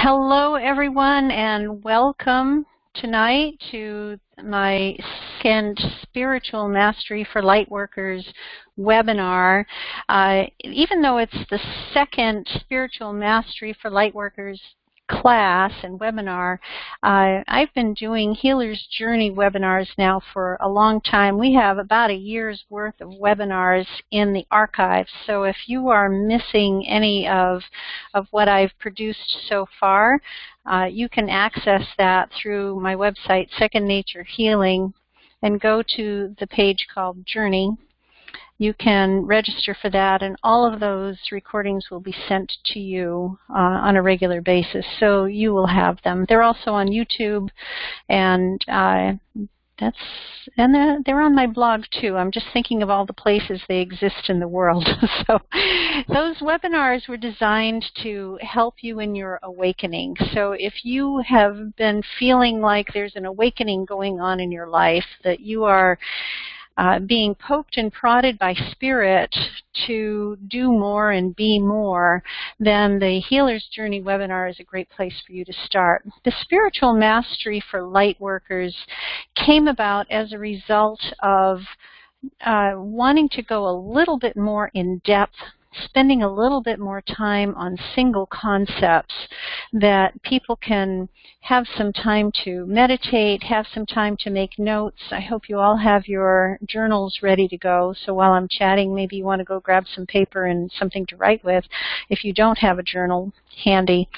Hello, everyone, and welcome tonight to my second Spiritual Mastery for Lightworkers webinar. Even though it's the second Spiritual Mastery for Lightworkers class and webinar, I've been doing Healer's Journey webinars now for a long time. We have about a year's worth of webinars in the archives, so if you are missing any of what I've produced so far, you can access that through my website, Second Nature Healing, and go to the page called Journey. You can register for that, and all of those recordings will be sent to you on a regular basis, so you will have them. They're also on YouTube, and they're on my blog too. I'm just thinking of all the places they exist in the world. So those webinars were designed to help you in your awakening. So if you have been feeling like there's an awakening going on in your life, that you are being poked and prodded by Spirit to do more and be more, then the Healer's Journey webinar is a great place for you to start. The Spiritual Mastery for Lightworkers came about as a result of wanting to go a little bit more in depth, spending a little bit more time on single concepts that people can have some time to meditate, have some time to make notes. I hope you all have your journals ready to go, so while I'm chatting, maybe you want to go grab some paper and something to write with if you don't have a journal handy.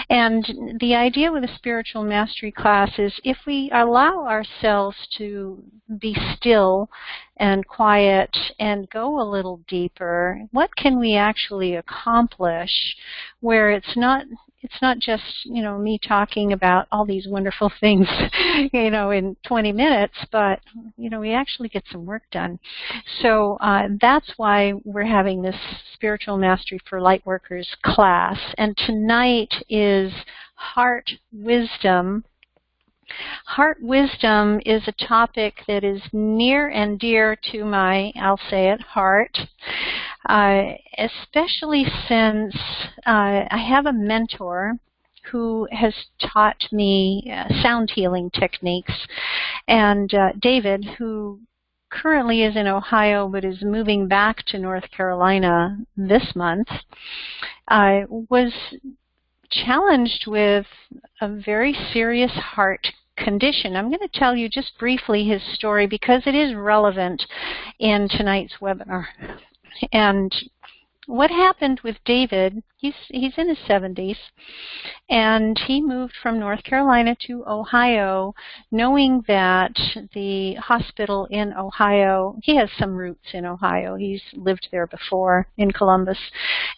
And the idea with a spiritual mastery class is if we allow ourselves to be still and quiet and go a little deeper, what can we actually accomplish where it's not just, me talking about all these wonderful things, in 20 minutes, but, we actually get some work done. So that's why we're having this Spiritual Mastery for Lightworkers class. And tonight is Heart Wisdom. Heart wisdom is a topic that is near and dear to my, I'll say it, heart, especially since I have a mentor who has taught me sound healing techniques. And David, who currently is in Ohio but is moving back to North Carolina this month, was challenged with a very serious heart condition. I'm going to tell you just briefly his story because it is relevant in tonight's webinar. And what happened with David, he's in his 70s, and he moved from North Carolina to Ohio, knowing that the hospital in Ohio, he has some roots in Ohio, he's lived there before in Columbus,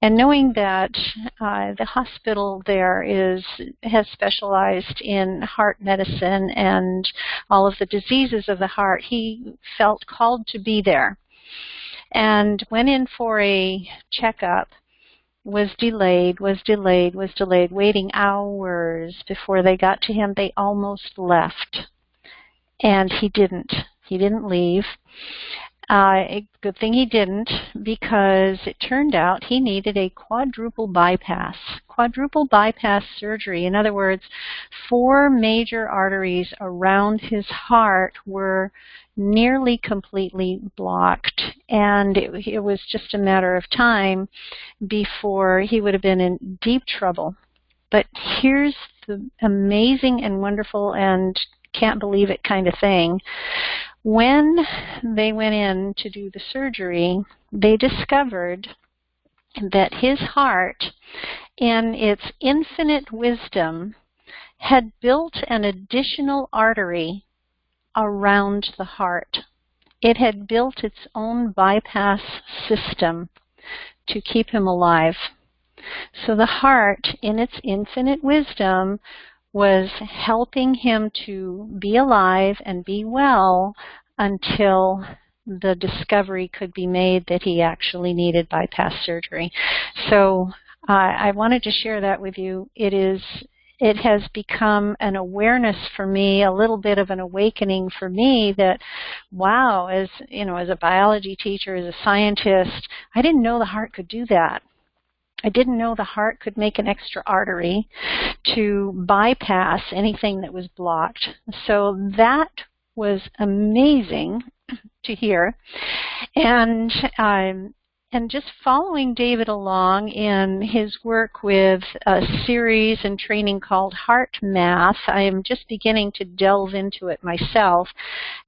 and knowing that the hospital there has specialized in heart medicine and all of the diseases of the heart, he felt called to be there. And went in for a checkup, was delayed, waiting hours before they got to him. They almost left, and he didn't. He didn't leave. A good thing he didn't, because it turned out he needed a quadruple bypass surgery. In other words, 4 major arteries around his heart were nearly completely blocked, and it was just a matter of time before he would have been in deep trouble. But here's the amazing and wonderful and can't believe it kind of thing. When they went in to do the surgery, they discovered that his heart, in its infinite wisdom, had built an additional artery around the heart. It had built its own bypass system to keep him alive. So the heart, in its infinite wisdom, was helping him to be alive and be well until the discovery could be made that he actually needed bypass surgery. So I wanted to share that with you. It has become an awareness for me, a little bit of an awakening for me that, wow, as a biology teacher, as a scientist, I didn't know the heart could do that. I didn't know the heart could make an extra artery to bypass anything that was blocked. So that was amazing to hear. And just following David along in his work with a series and training called Heart Math, I am just beginning to delve into it myself.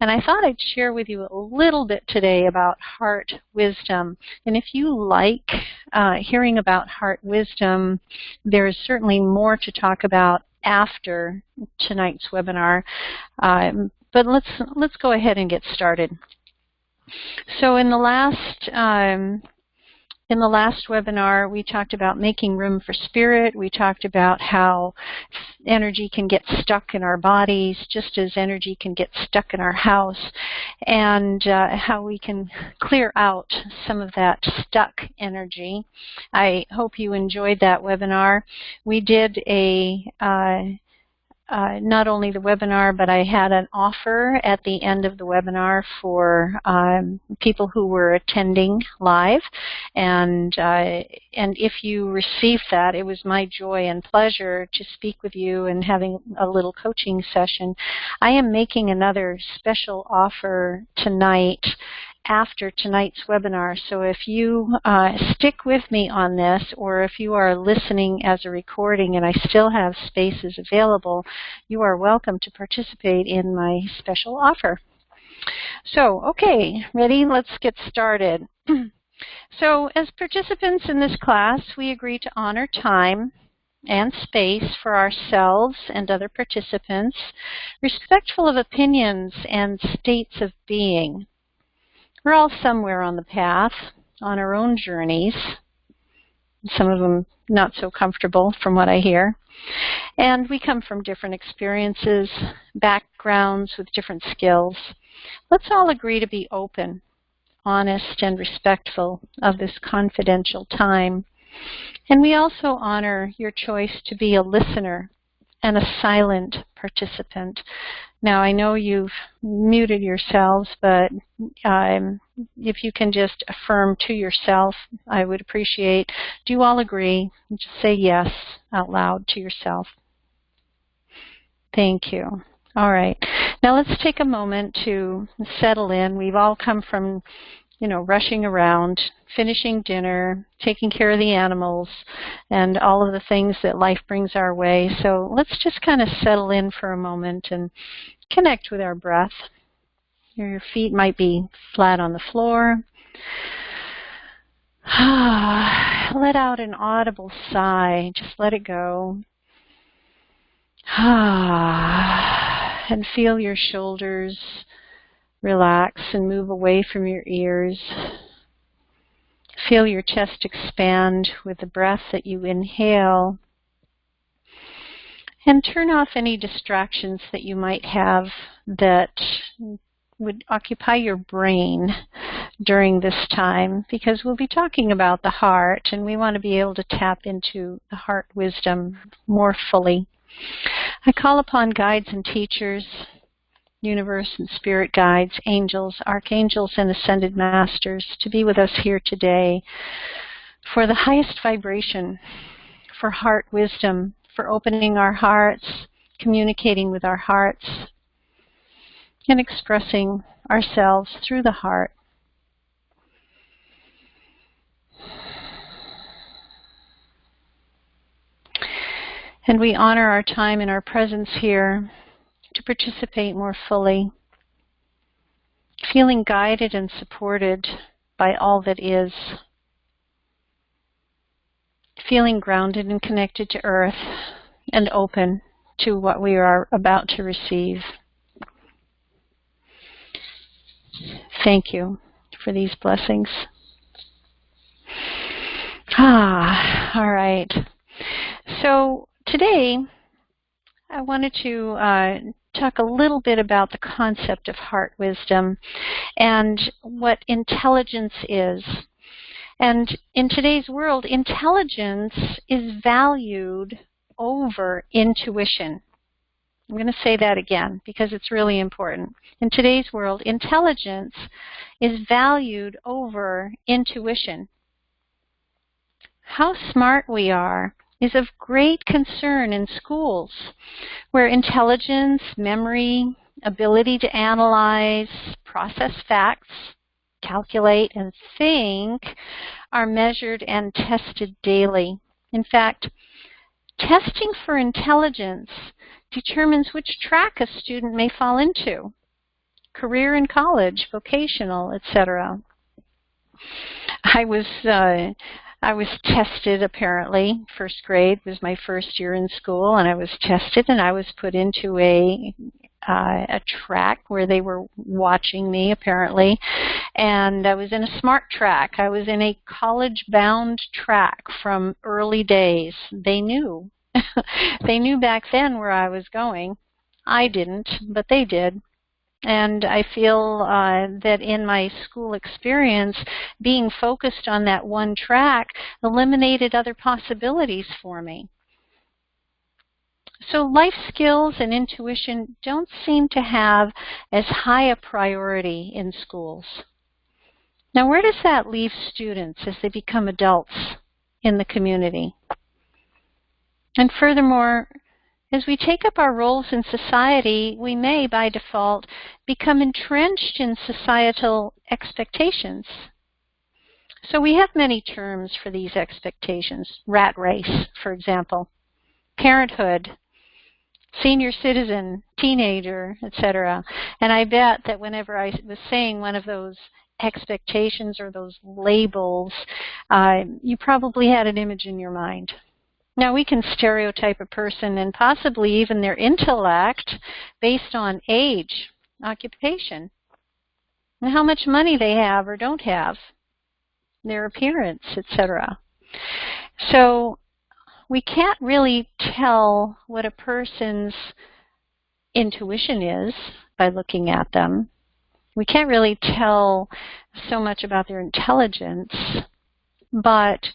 And I thought I'd share with you a little bit today about heart wisdom. And if you like hearing about heart wisdom, there is certainly more to talk about after tonight's webinar. But let's go ahead and get started. So in the last webinar, we talked about making room for spirit. We talked about how energy can get stuck in our bodies, just as energy can get stuck in our house, and how we can clear out some of that stuck energy. I hope you enjoyed that webinar. We did not only the webinar, but I had an offer at the end of the webinar for people who were attending live. And if you received that, it was my joy and pleasure to speak with you and having a little coaching session. I am making another special offer tonight after tonight's webinar. So if you stick with me on this, or if you are listening as a recording and I still have spaces available, you are welcome to participate in my special offer. So, okay, ready? Let's get started. So as participants in this class, we agree to honor time and space for ourselves and other participants, respectful of opinions and states of being. We're all somewhere on the path, on our own journeys, some of them not so comfortable from what I hear. And we come from different experiences, backgrounds with different skills. Let's all agree to be open, honest, and respectful of this confidential time. And we also honor your choice to be a listener and a silent participant. Now, I know you've muted yourselves, but if you can just affirm to yourself, I would appreciate. Do you all agree? Just say yes out loud to yourself. Thank you. All right. Now let's take a moment to settle in. We've all come from, rushing around, finishing dinner, taking care of the animals, and all of the things that life brings our way. So let's just kind of settle in for a moment and connect with our breath. Your feet might be flat on the floor. Let out an audible sigh. Just let it go. And feel your shoulders relax and move away from your ears. Feel your chest expand with the breath that you inhale. And turn off any distractions that you might have that would occupy your brain during this time, because we'll be talking about the heart, and we want to be able to tap into the heart wisdom more fully. I call upon guides and teachers, universe and spirit guides, angels, archangels, and ascended masters to be with us here today for the highest vibration, for heart wisdom, for opening our hearts, communicating with our hearts, and expressing ourselves through the heart. And we honor our time and our presence here to participate more fully, feeling guided and supported by all that is, feeling grounded and connected to Earth and open to what we are about to receive. Thank you for these blessings. All right. So today I wanted to talk a little bit about the concept of heart wisdom and what intelligence is. And in today's world, intelligence is valued over intuition. I'm going to say that again because it's really important. In today's world, intelligence is valued over intuition. how smart we are is of great concern in schools, where intelligence, memory, ability to analyze, process facts, calculate, and think are measured and tested daily. In fact, testing for intelligence determines which track a student may fall into: career in college, vocational, etc. I was tested, apparently. First grade was my first year in school, and I was tested, and I was put into a track where they were watching me, apparently, and I was in a smart track. I was in a college-bound track from early days. They knew. They knew back then where I was going. I didn't, but they did. And I feel that in my school experience, being focused on that one track eliminated other possibilities for me. So life skills and intuition don't seem to have as high a priority in schools. Now, where does that leave students as they become adults in the community? And furthermore, as we take up our roles in society, we may, by default, become entrenched in societal expectations. So we have many terms for these expectations. Rat race, for example, parenthood, senior citizen, teenager, etc. And I bet that whenever I was saying one of those expectations or those labels, you probably had an image in your mind. Now, we can stereotype a person and possibly even their intellect based on age, occupation, and how much money they have or don't have, their appearance, etc. So we can't really tell what a person's intuition is by looking at them. We can't really tell so much about their intelligence, but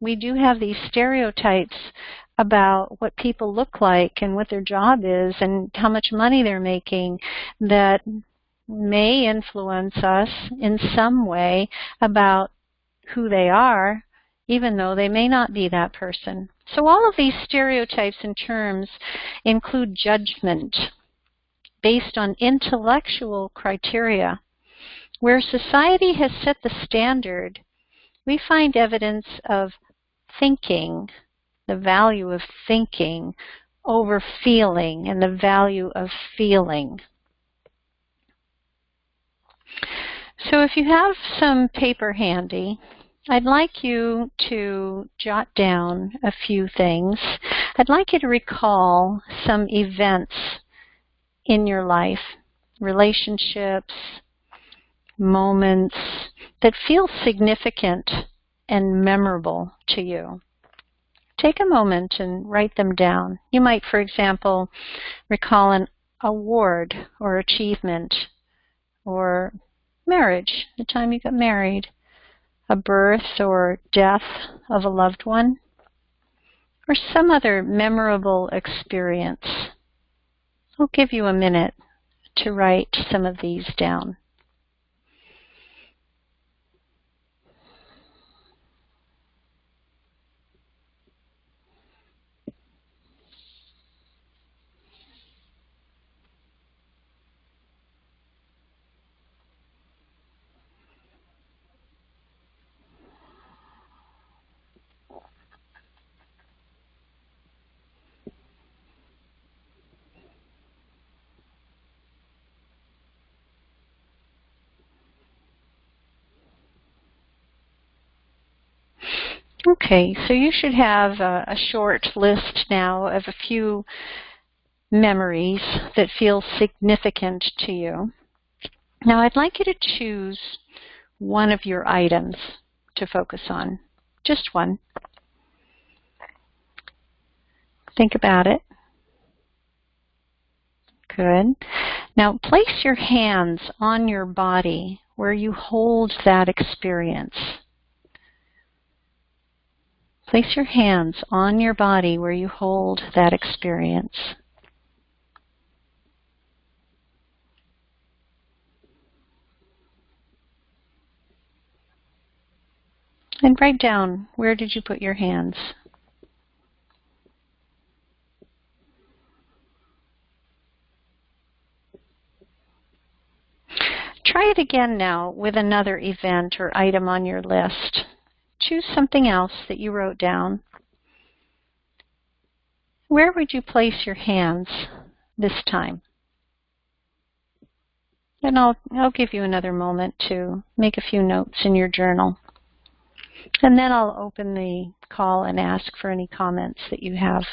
we do have these stereotypes about what people look like and what their job is and how much money they're making that may influence us in some way about who they are, even though they may not be that person. So all of these stereotypes and terms include judgment based on intellectual criteria. Where society has set the standard, we find evidence of thinking, the value of thinking, over feeling, and the value of feeling. So if you have some paper handy, I'd like you to jot down a few things. I'd like you to recall some events in your life, relationships, moments that feel significant and memorable to you. Take a moment and write them down. You might, for example, recall an award or achievement, or marriage, the time you got married, a birth or death of a loved one, or some other memorable experience. I'll give you a minute to write some of these down. Okay, so you should have a short list now of a few memories that feel significant to you. Now I'd like you to choose one of your items to focus on, just one. Think about it. Good. Now place your hands on your body where you hold that experience. Place your hands on your body where you hold that experience. And write down, where did you put your hands? Try it again now with another event or item on your list. Choose something else that you wrote down. Where would you place your hands this time? And I'll give you another moment to make a few notes in your journal. And then I'll open the call and ask for any comments that you have.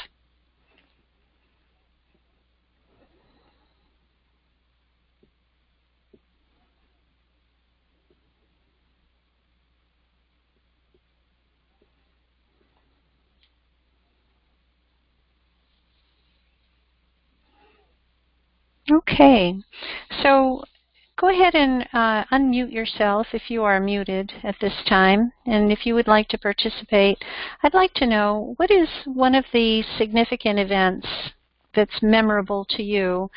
Okay, so go ahead and unmute yourself if you are muted at this time. And if you would like to participate, I'd like to know, what is one of the significant events that's memorable to you,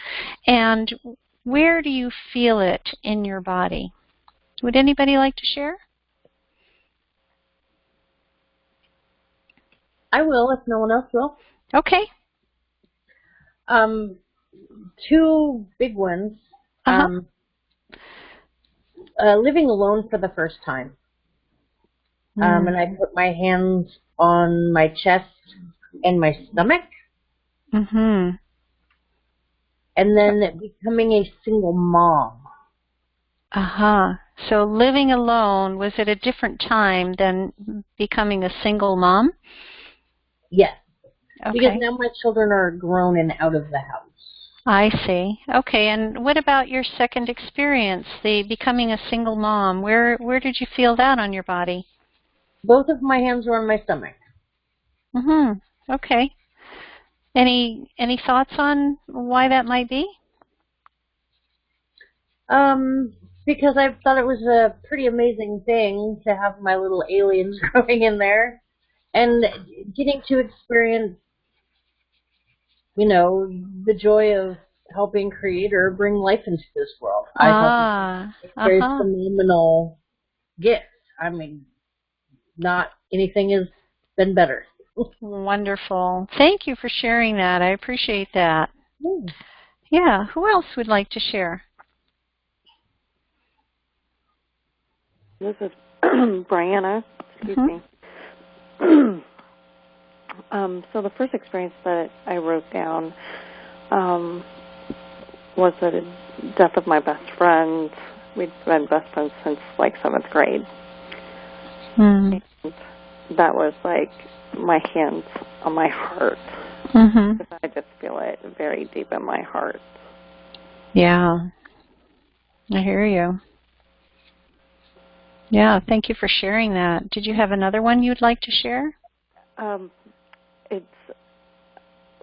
and where do you feel it in your body? Would anybody like to share? I will, if no one else will. Okay. Two big ones. Living alone for the first time. And I put my hands on my chest and my stomach. Mm-hmm. And then becoming a single mom. So living alone was at a different time than becoming a single mom? Yes. Okay. Because now my children are grown and out of the house. I see. Okay, and what about your second experience, the becoming a single mom? Where did you feel that on your body? Both of my hands were on my stomach. Mm-hmm. Okay. Any thoughts on why that might be? Because I thought it was a pretty amazing thing to have my little aliens growing in there and getting to experience, you know, the joy of helping create or bring life into this world. I thought it was a very phenomenal gift. I mean, not anything has been better. Wonderful. Thank you for sharing that. I appreciate that. Yeah. Who else would like to share? This is Brianna. Excuse me. So the first experience that I wrote down was the death of my best friend. We'd been best friends since like 7th grade. And that was like my hands on my heart. I just feel it very deep in my heart. Yeah. I hear you. Yeah, thank you for sharing that. Did you have another one you'd like to share?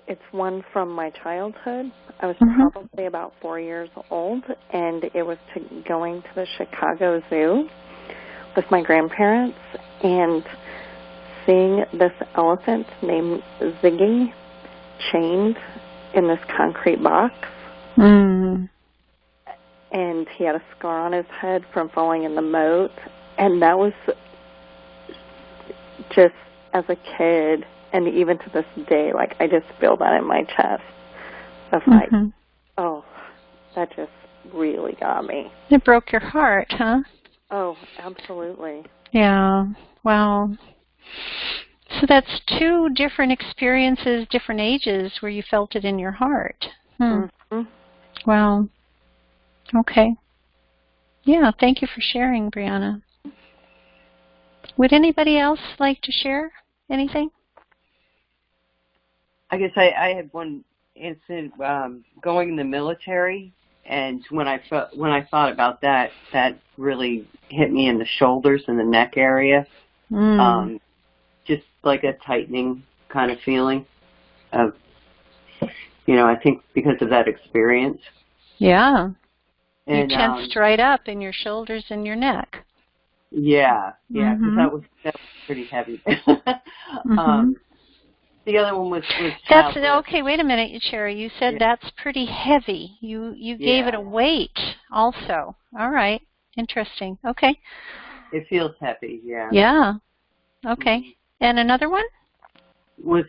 It's one from my childhood. I was probably about 4 years old, and it was going to the Chicago Zoo with my grandparents and seeing this elephant named Ziggy chained in this concrete box. And he had a scar on his head from falling in the moat. And that was just, as a kid, and even to this day, like, I just feel that in my chest of like, oh, that just really got me. It broke your heart, huh? Oh, absolutely. Yeah. Wow. So that's two different experiences, different ages where you felt it in your heart. Wow. Okay. Yeah, thank you for sharing, Brianna. Would anybody else like to share anything? I guess I had one incident going in the military, and when I thought about that, that really hit me in the shoulders and the neck area. Just like a tightening kind of feeling of, I think because of that experience. Yeah. And, you tensed right up in your shoulders and your neck. Yeah, because that was pretty heavy. The other one was that's okay. Wait a minute, Sherry. You said that's pretty heavy. You gave it a weight also. All right, interesting. Okay. It feels heavy. Yeah. Yeah. Okay. And another one? Was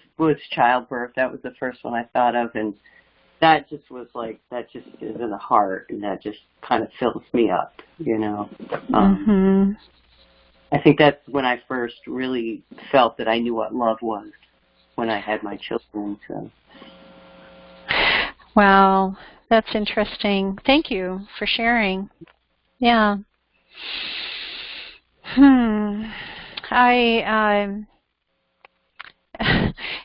childbirth. That was the first one I thought of, and that just was like, that just is in the heart, and that just kind of fills me up, you know. I think that's when I first really felt that I knew what love was, when I had my children. So. Wow, that's interesting. Thank you for sharing. Yeah.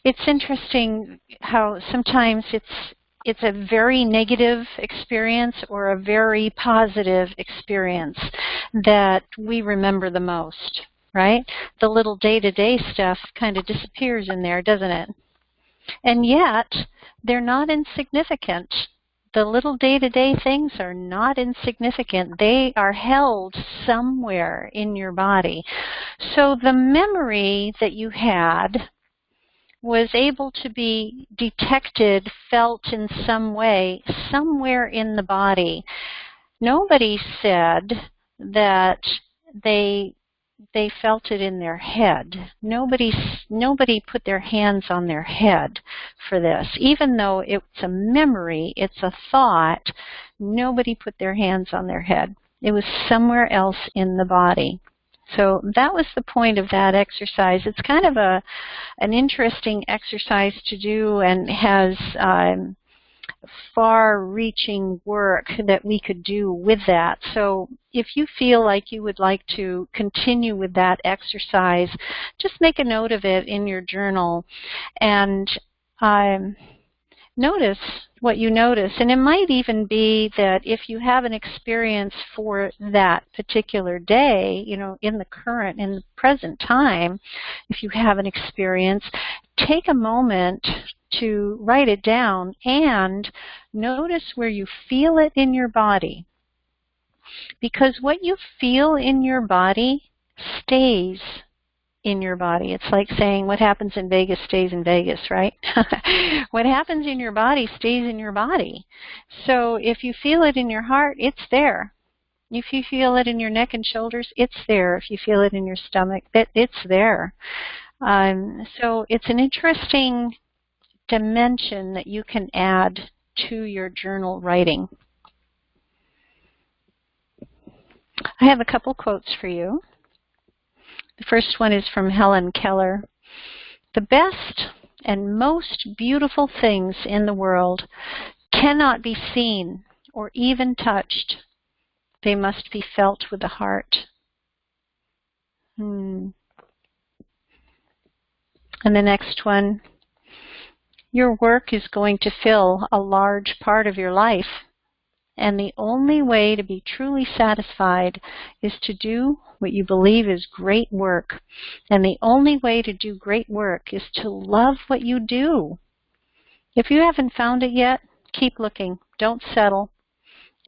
It's interesting how sometimes it's a very negative experience or a very positive experience that we remember the most, right? The little day-to-day stuff kind of disappears in there, doesn't it? And yet, they're not insignificant. The little day-to-day things are not insignificant. They are held somewhere in your body. So the memory that you had was able to be detected, felt in some way, somewhere in the body. Nobody said that they felt it in their head. Nobody put their hands on their head for this. Even though it's a memory, it's a thought, nobody put their hands on their head. It was somewhere else in the body. So that was the point of that exercise. It's kind of an interesting exercise to do, and has far-reaching work that we could do with that. So if you feel like you would like to continue with that exercise, just make a note of it in your journal and notice what you notice. And it might even be that if you have an experience for that particular day, you know, in the present time, if you have an experience, take a moment to write it down and notice where you feel it in your body. Because what you feel in your body stays in your body. It's like saying what happens in Vegas stays in Vegas, right? What happens in your body stays in your body. So if you feel it in your heart, it's there. If you feel it in your neck and shoulders, it's there. If you feel it in your stomach, it's there. So it's an interesting dimension that you can add to your journal writing. I have a couple quotes for you. The first one is from Helen Keller. The best and most beautiful things in the world cannot be seen or even touched. They must be felt with the heart. And the next one, your work is going to fill a large part of your life. And the only way to be truly satisfied is to do what you believe is great work. And the only way to do great work is to love what you do. If you haven't found it yet, keep looking. Don't settle.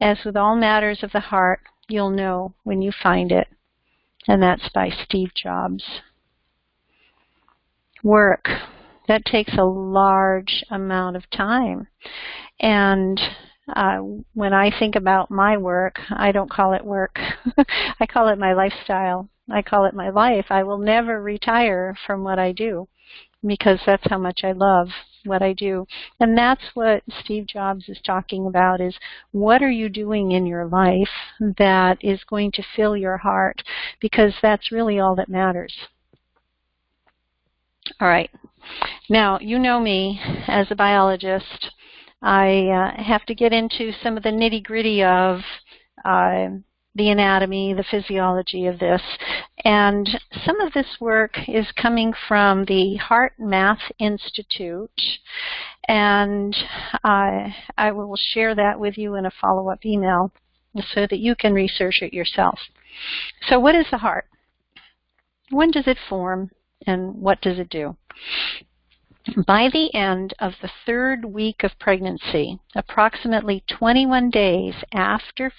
As with all matters of the heart, you'll know when you find it. And that's by Steve Jobs. Work. That takes a large amount of time. And when I think about my work, I don't call it work. I call it my lifestyle. I call it my life. I will never retire from what I do because that's how much I love what I do. And that's what Steve Jobs is talking about, is what are you doing in your life that is going to fill your heart, because that's really all that matters. All right. Now, you know me as a biologist. I have to get into some of the nitty-gritty of the anatomy, the physiology of this. And some of this work is coming from the Heart Math Institute. And I will share that with you in a follow-up email so that you can research it yourself. So what is the heart? When does it form? And what does it do? By the end of the 3rd week of pregnancy, approximately 21 days after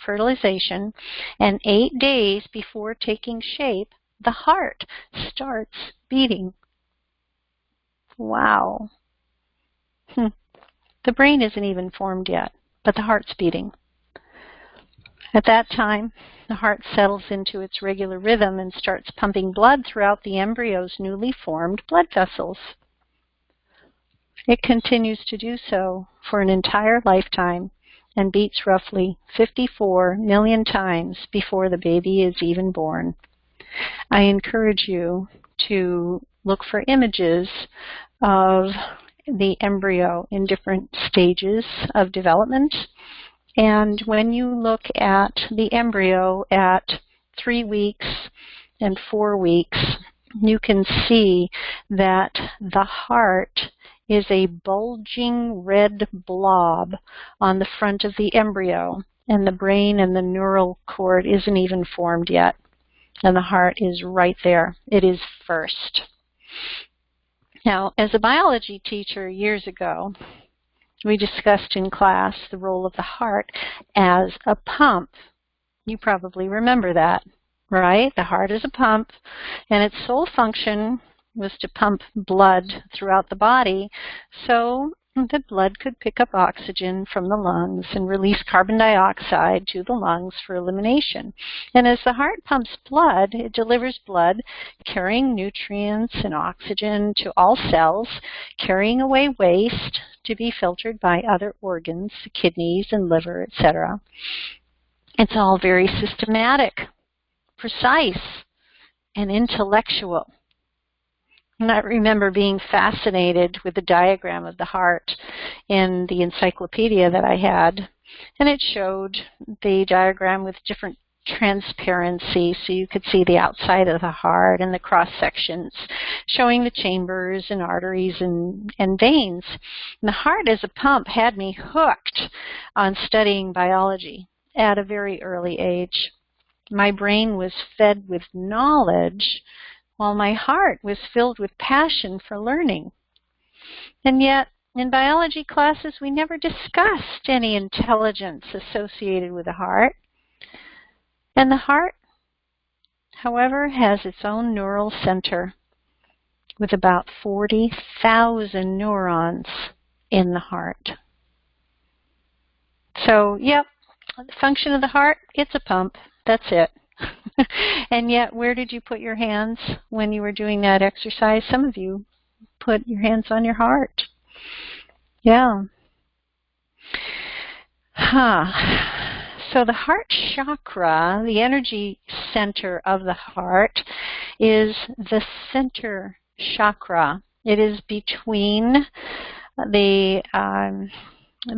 fertilization and 8 days before taking shape, the heart starts beating. Wow. The brain isn't even formed yet, but the heart's beating. At that time, the heart settles into its regular rhythm and starts pumping blood throughout the embryo's newly formed blood vessels. It continues to do so for an entire lifetime and beats roughly 54 million times before the baby is even born. I encourage you to look for images of the embryo in different stages of development. And when you look at the embryo at 3 weeks and 4 weeks, you can see that the heart is a bulging red blob on the front of the embryo, and the brain and the neural cord isn't even formed yet. And the heart is right there. It is first. Now, as a biology teacher years ago, we discussed in class the role of the heart as a pump. You probably remember that, right? The heart is a pump, and its sole function was to pump blood throughout the body so the blood could pick up oxygen from the lungs and release carbon dioxide to the lungs for elimination. And as the heart pumps blood, it delivers blood carrying nutrients and oxygen to all cells, carrying away waste to be filtered by other organs, the kidneys and liver, etc. It's all very systematic, precise, and intellectual. And I remember being fascinated with the diagram of the heart in the encyclopedia that I had. And it showed the diagram with different transparency, so you could see the outside of the heart and the cross sections, showing the chambers and arteries and veins. And the heart as a pump had me hooked on studying biology at a very early age. My brain was fed with knowledge, while my heart was filled with passion for learning. And yet, in biology classes, we never discussed any intelligence associated with the heart. And the heart, however, has its own neural center with about 40,000 neurons in the heart. So, yep, the function of the heart, it's a pump. That's it. And yet, where did you put your hands when you were doing that exercise? Some of you put your hands on your heart. Yeah. So the heart chakra, the energy center of the heart, is the center chakra. It is between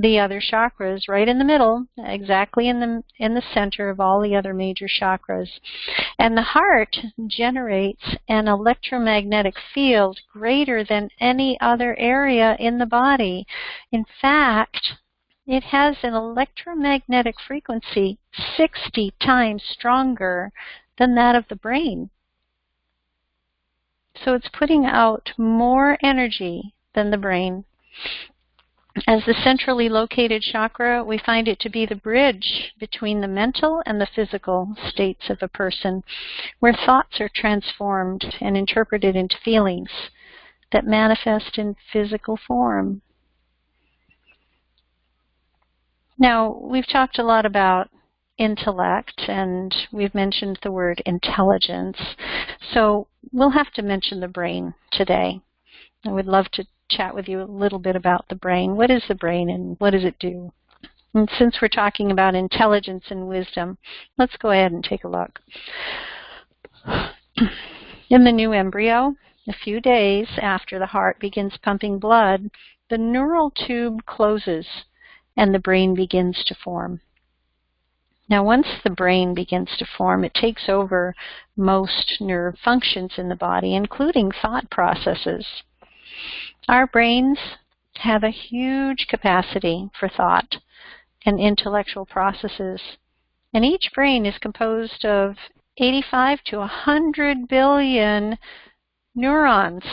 the other chakras, right in the middle, exactly in the center of all the other major chakras. And the heart generates an electromagnetic field greater than any other area in the body. In fact, it has an electromagnetic frequency 60 times stronger than that of the brain. So it's putting out more energy than the brain. As the centrally located chakra, we find it to be the bridge between the mental and the physical states of a person, where thoughts are transformed and interpreted into feelings that manifest in physical form. Now, we've talked a lot about intellect, and we've mentioned the word intelligence, so we'll have to mention the brain today. I would love to chat with you a little bit about the brain. What is the brain and what does it do? And since we're talking about intelligence and wisdom, let's go ahead and take a look. In the new embryo, a few days after the heart begins pumping blood, the neural tube closes and the brain begins to form. Now, once the brain begins to form, it takes over most nerve functions in the body, including thought processes. Our brains have a huge capacity for thought and intellectual processes, and each brain is composed of 85 to 100 billion neurons,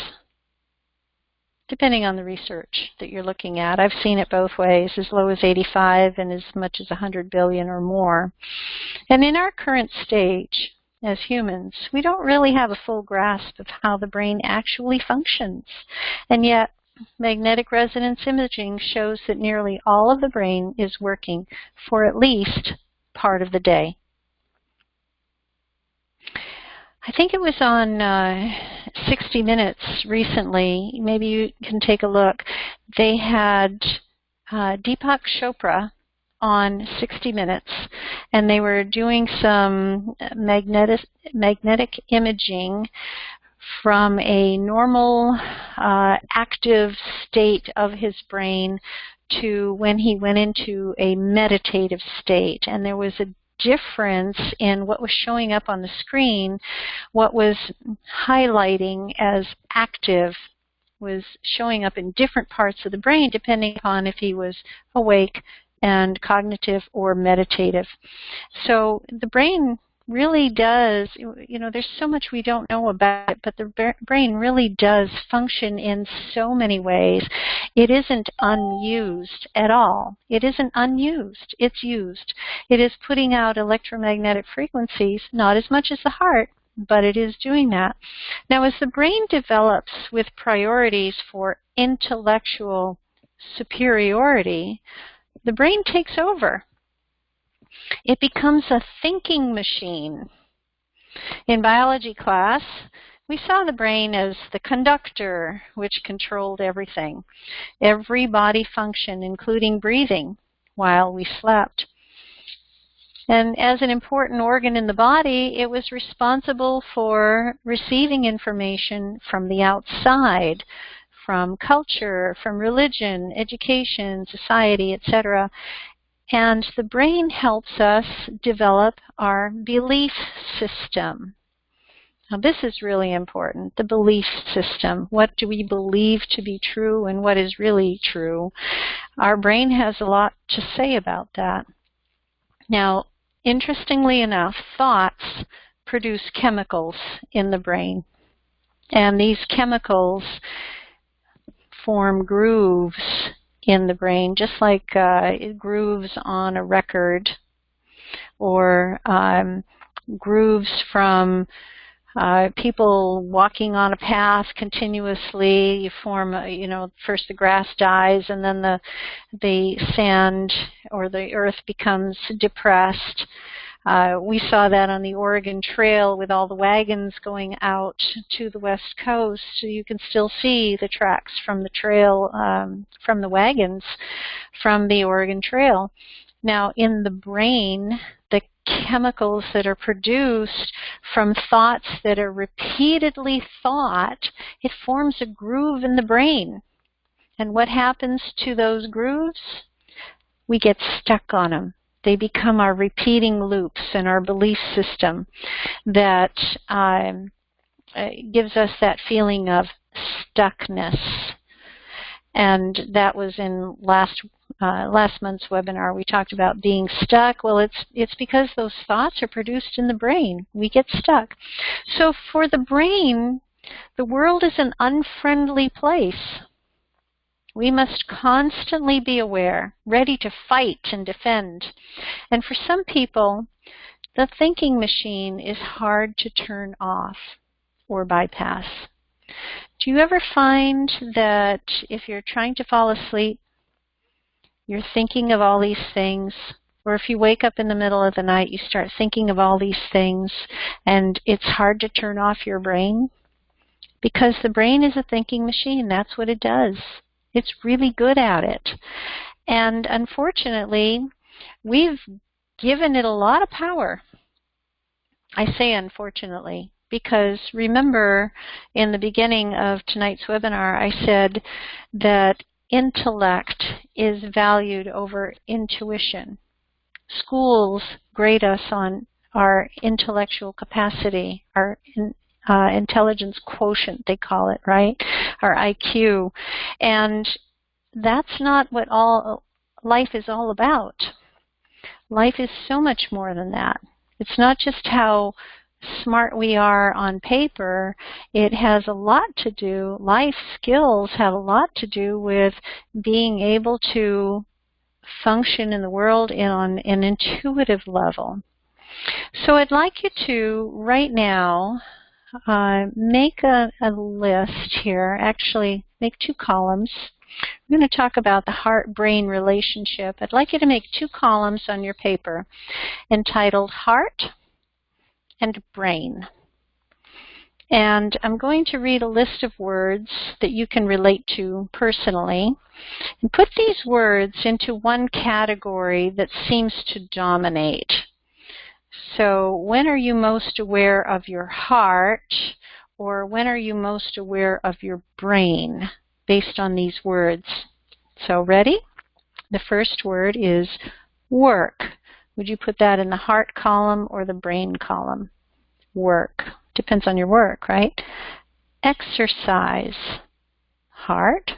depending on the research that you're looking at. I've seen it both ways, as low as 85 and as much as 100 billion or more. And in our current stage, as humans, we don't really have a full grasp of how the brain actually functions. And yet, magnetic resonance imaging shows that nearly all of the brain is working for at least part of the day. I think it was on 60 Minutes recently. Maybe you can take a look. They had Deepak Chopra on 60 Minutes, and they were doing some magnetic imaging from a normal active state of his brain to when he went into a meditative state. And there was a difference in what was showing up on the screen. What was highlighting as active was showing up in different parts of the brain depending upon if he was awake and cognitive or meditative. So the brain really does, there's so much we don't know about it, but the brain really does function in so many ways. It isn't unused at all. It isn't unused. It's used. It is putting out electromagnetic frequencies, not as much as the heart, but it is doing that. Now, as the brain develops with priorities for intellectual superiority, the brain takes over. It becomes a thinking machine. In biology class, we saw the brain as the conductor which controlled everything, every body function, including breathing while we slept. And as an important organ in the body, it was responsible for receiving information from the outside, from culture, from religion, education, society, etc. And the brain helps us develop our belief system. Now, this is really important, the belief system. What do we believe to be true and what is really true? Our brain has a lot to say about that. Now, interestingly enough, thoughts produce chemicals in the brain. And these chemicals form grooves in the brain, just like grooves on a record, or grooves from people walking on a path continuously. You form, first the grass dies, and then the sand or the earth becomes depressed. We saw that on the Oregon Trail with all the wagons going out to the West Coast. So you can still see the tracks from the trail, from the wagons from the Oregon Trail. Now, in the brain, the chemicals that are produced from thoughts that are repeatedly thought, it forms a groove in the brain. And what happens to those grooves? We get stuck on them. They become our repeating loops in our belief system that gives us that feeling of stuckness. And that was in last month's webinar. We talked about being stuck. Well, it's because those thoughts are produced in the brain. We get stuck. So for the brain, the world is an unfriendly place. We must constantly be aware, ready to fight and defend. And for some people, the thinking machine is hard to turn off or bypass. Do you ever find that if you're trying to fall asleep, you're thinking of all these things, or if you wake up in the middle of the night, you start thinking of all these things, and it's hard to turn off your brain? Because the brain is a thinking machine. That's what it does. It's really good at it. And unfortunately, we've given it a lot of power. I say unfortunately, because remember in the beginning of tonight's webinar, I said that intellect is valued over intuition. Schools grade us on our intellectual capacity, our intelligence quotient, they call it, right? Our IQ. And that's not what all life is all about. Life is so much more than that. It's not just how smart we are on paper. It has a lot to do, life skills have a lot to do with being able to function in the world on an intuitive level. So I'd like you to, right now, make a list here. Actually, make 2 columns. We're going to talk about the heart-brain relationship. I'd like you to make 2 columns on your paper entitled Heart and Brain. And I'm going to read a list of words that you can relate to personally. And put these words into one category that seems to dominate. So when are you most aware of your heart, or when are you most aware of your brain based on these words? So ready? The first word is work. Would you put that in the heart column or the brain column? Work. Depends on your work, right? Exercise. Heart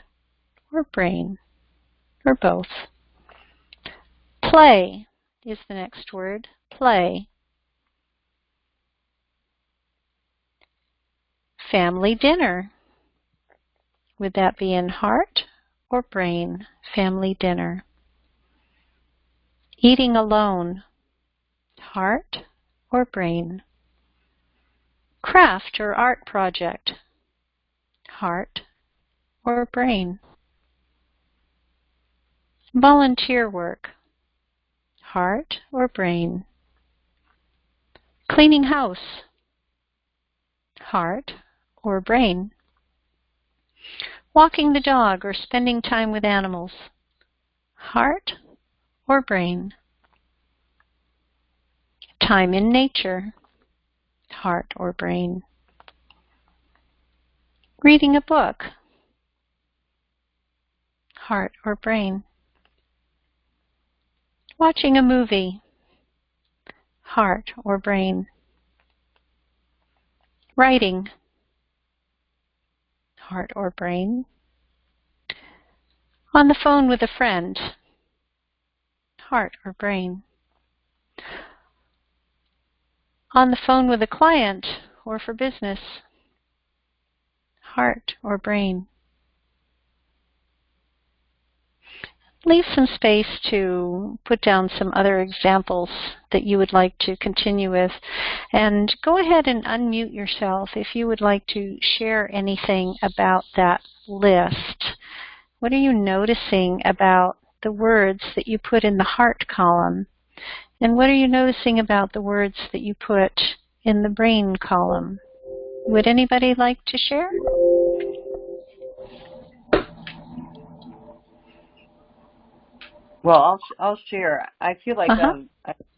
or brain, or both. Play is the next word. Play. Family dinner. Would that be in heart or brain? Family dinner. Eating alone. Heart or brain? Craft or art project. Heart or brain? Volunteer work. Heart or brain? Cleaning house. Heart or brain? Walking the dog or spending time with animals. Heart or brain? Time in nature. Heart or brain? Reading a book. Heart or brain? Watching a movie. Heart or brain? Writing. Heart or brain? On the phone with a friend. Heart or brain? On the phone with a client or for business. Heart or brain? Leave some space to put down some other examples that you would like to continue with. And go ahead and unmute yourself if you would like to share anything about that list. What are you noticing about the words that you put in the heart column? And what are you noticing about the words that you put in the brain column? Would anybody like to share? Well, I'll share. I feel like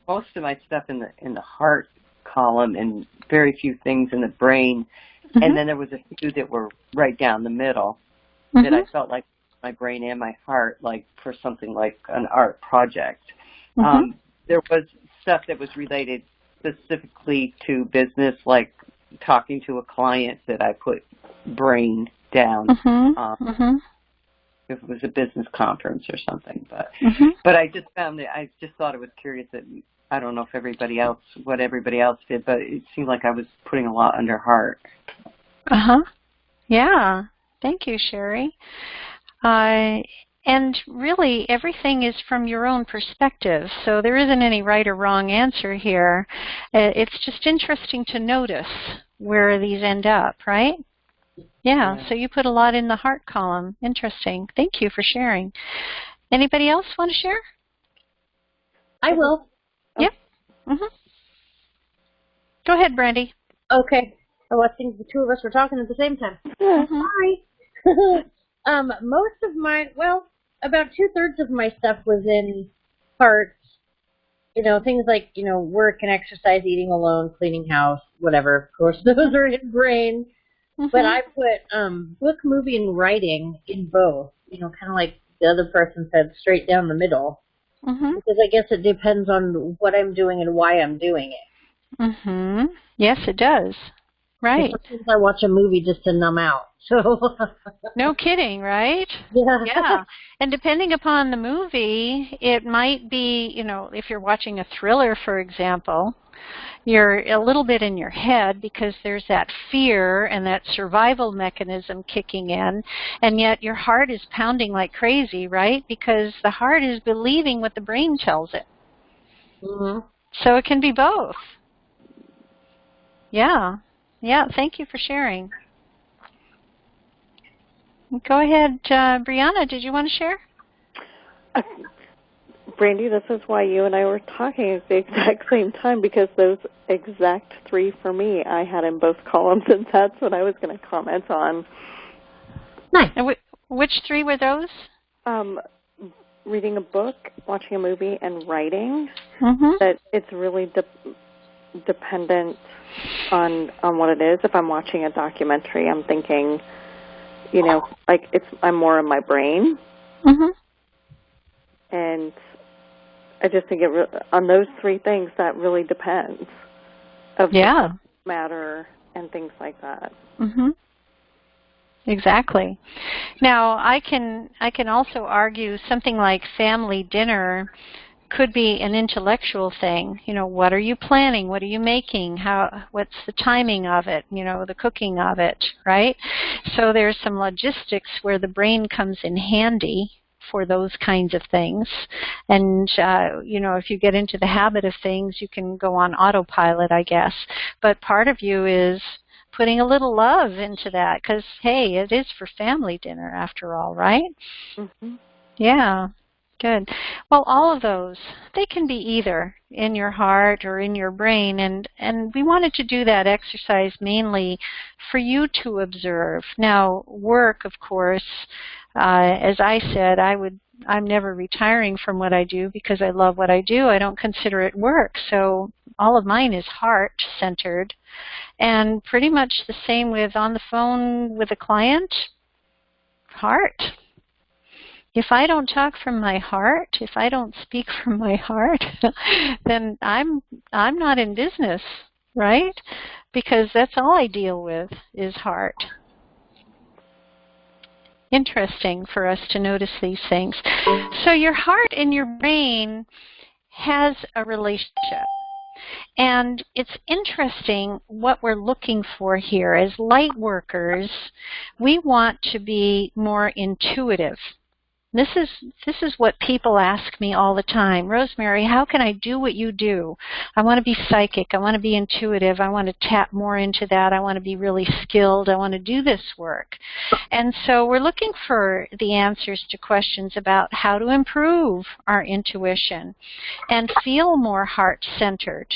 most of my stuff in the heart column and very few things in the brain, and then there was a few that were right down the middle that I felt like my brain and my heart, like for something like an art project. There was stuff that was related specifically to business, like talking to a client, that I put brain down. If it was a business conference or something, but I just found that I just thought it was curious that I don't know if what everybody else did, but it seemed like I was putting a lot under heart. Yeah. Thank you, Sherry. And really, everything is from your own perspective, so there isn't any right or wrong answer here. It's just interesting to notice where these end up, right? Yeah, so you put a lot in the heart column. Interesting. Thank you for sharing. Anybody else want to share? I will. Yep. Go ahead, Brandy. Okay. Oh, I think the two of us were talking at the same time. Sorry. Most of mine, well, about 2/3 of my stuff was in heart. You know, things like, work and exercise, eating alone, cleaning house, whatever. Of course, those are in brain. But I put book, movie, and writing in both. Kind of like the other person said, straight down the middle. Because I guess it depends on what I'm doing and why I'm doing it. Yes, it does. Right. Sometimes I watch a movie just to numb out. So. No kidding, right? Yeah. And depending upon the movie, it might be, if you're watching a thriller, for example, you're a little bit in your head because there's that fear and that survival mechanism kicking in, and yet your heart is pounding like crazy, right? Because the heart is believing what the brain tells it. So it can be both. Yeah. Yeah, thank you for sharing. Go ahead, Brianna, did you want to share? Brandy, this is why you and I were talking at the exact same time, because those exact 3 for me I had in both columns, and that's what I was going to comment on. Nice. And which 3 were those? Reading a book, watching a movie, and writing. Mm-hmm. That it's really dependent on what it is. If I'm watching a documentary, I'm thinking, like I'm more in my brain. Mm-hmm. And I just think on those 3 things, that really depends of matter and things like that. Mm-hmm. Exactly. Now, I can also argue something like family dinner could be an intellectual thing. What are you planning? What are you making? What's the timing of it? The cooking of it, right? So there's some logistics where the brain comes in handy for those kinds of things. And, if you get into the habit of things, you can go on autopilot, I guess. But part of you is putting a little love into that because, hey, it is for family dinner after all, right? Mm-hmm. Yeah, good. Well, all of those, they can be either in your heart or in your brain, and we wanted to do that exercise mainly for you to observe. Now, work, of course, as I said, I'm never retiring from what I do because I love what I do. I don't consider it work, so all of mine is heart-centered. And pretty much the same with on the phone with a client, heart. If I don't talk from my heart, if I don't speak from my heart, then I'm not in business, right? Because that's all I deal with is heart. Interesting for us to notice these things. So your heart and your brain has a relationship. And it's interesting what we're looking for here. As light workers, we want to be more intuitive. This is what people ask me all the time. Rosemary, how can I do what you do? I want to be psychic. I want to be intuitive. I want to tap more into that. I want to be really skilled. I want to do this work. And so we're looking for the answers to questions about how to improve our intuition and feel more heart-centered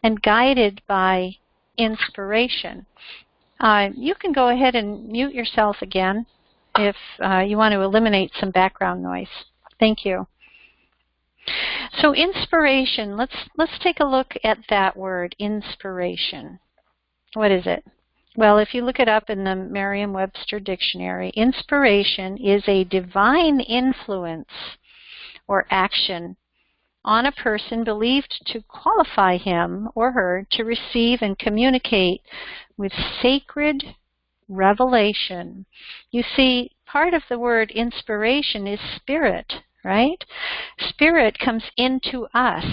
and guided by inspiration. You can go ahead and mute yourself again if you want to eliminate some background noise. Thank you. So inspiration, let's take a look at that word, inspiration. What is it? Well, if you look it up in the Merriam-Webster dictionary, inspiration is a divine influence or action on a person believed to qualify him or her to receive and communicate with sacred revelation. You see, part of the word inspiration is spirit, right? Spirit comes into us.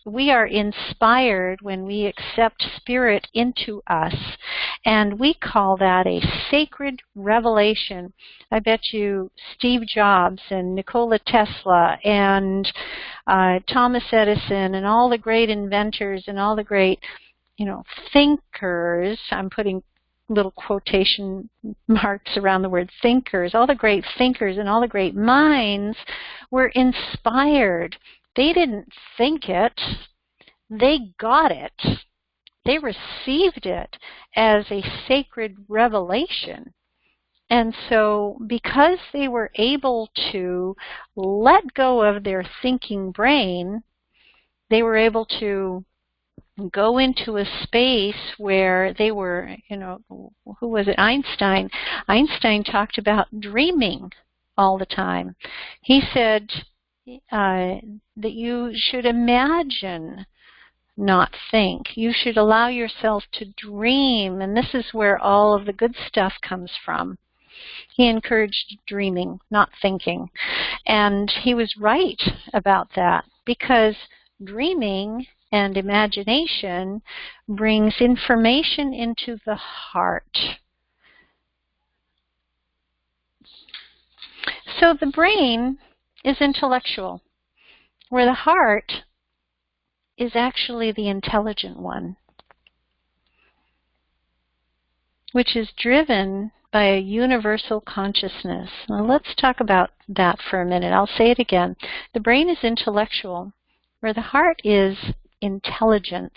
We are inspired when we accept spirit into us, and we call that a sacred revelation. I bet you Steve Jobs and Nikola Tesla and Thomas Edison and all the great inventors and all the great, thinkers, I'm putting little quotation marks around the word thinkers, all the great thinkers and all the great minds were inspired. They didn't think it. They got it. They received it as a sacred revelation. And so because they were able to let go of their thinking brain, they were able to go into a space where they were, who was it? Einstein. Einstein talked about dreaming all the time. He said that you should imagine, not think. You should allow yourself to dream, and this is where all of the good stuff comes from. He encouraged dreaming, not thinking. And he was right about that, because dreaming and imagination brings information into the heart. So the brain is intellectual, where the heart is actually the intelligent one, which is driven by a universal consciousness. Now let's talk about that for a minute. I'll say it again. The brain is intellectual, where the heart is intelligence,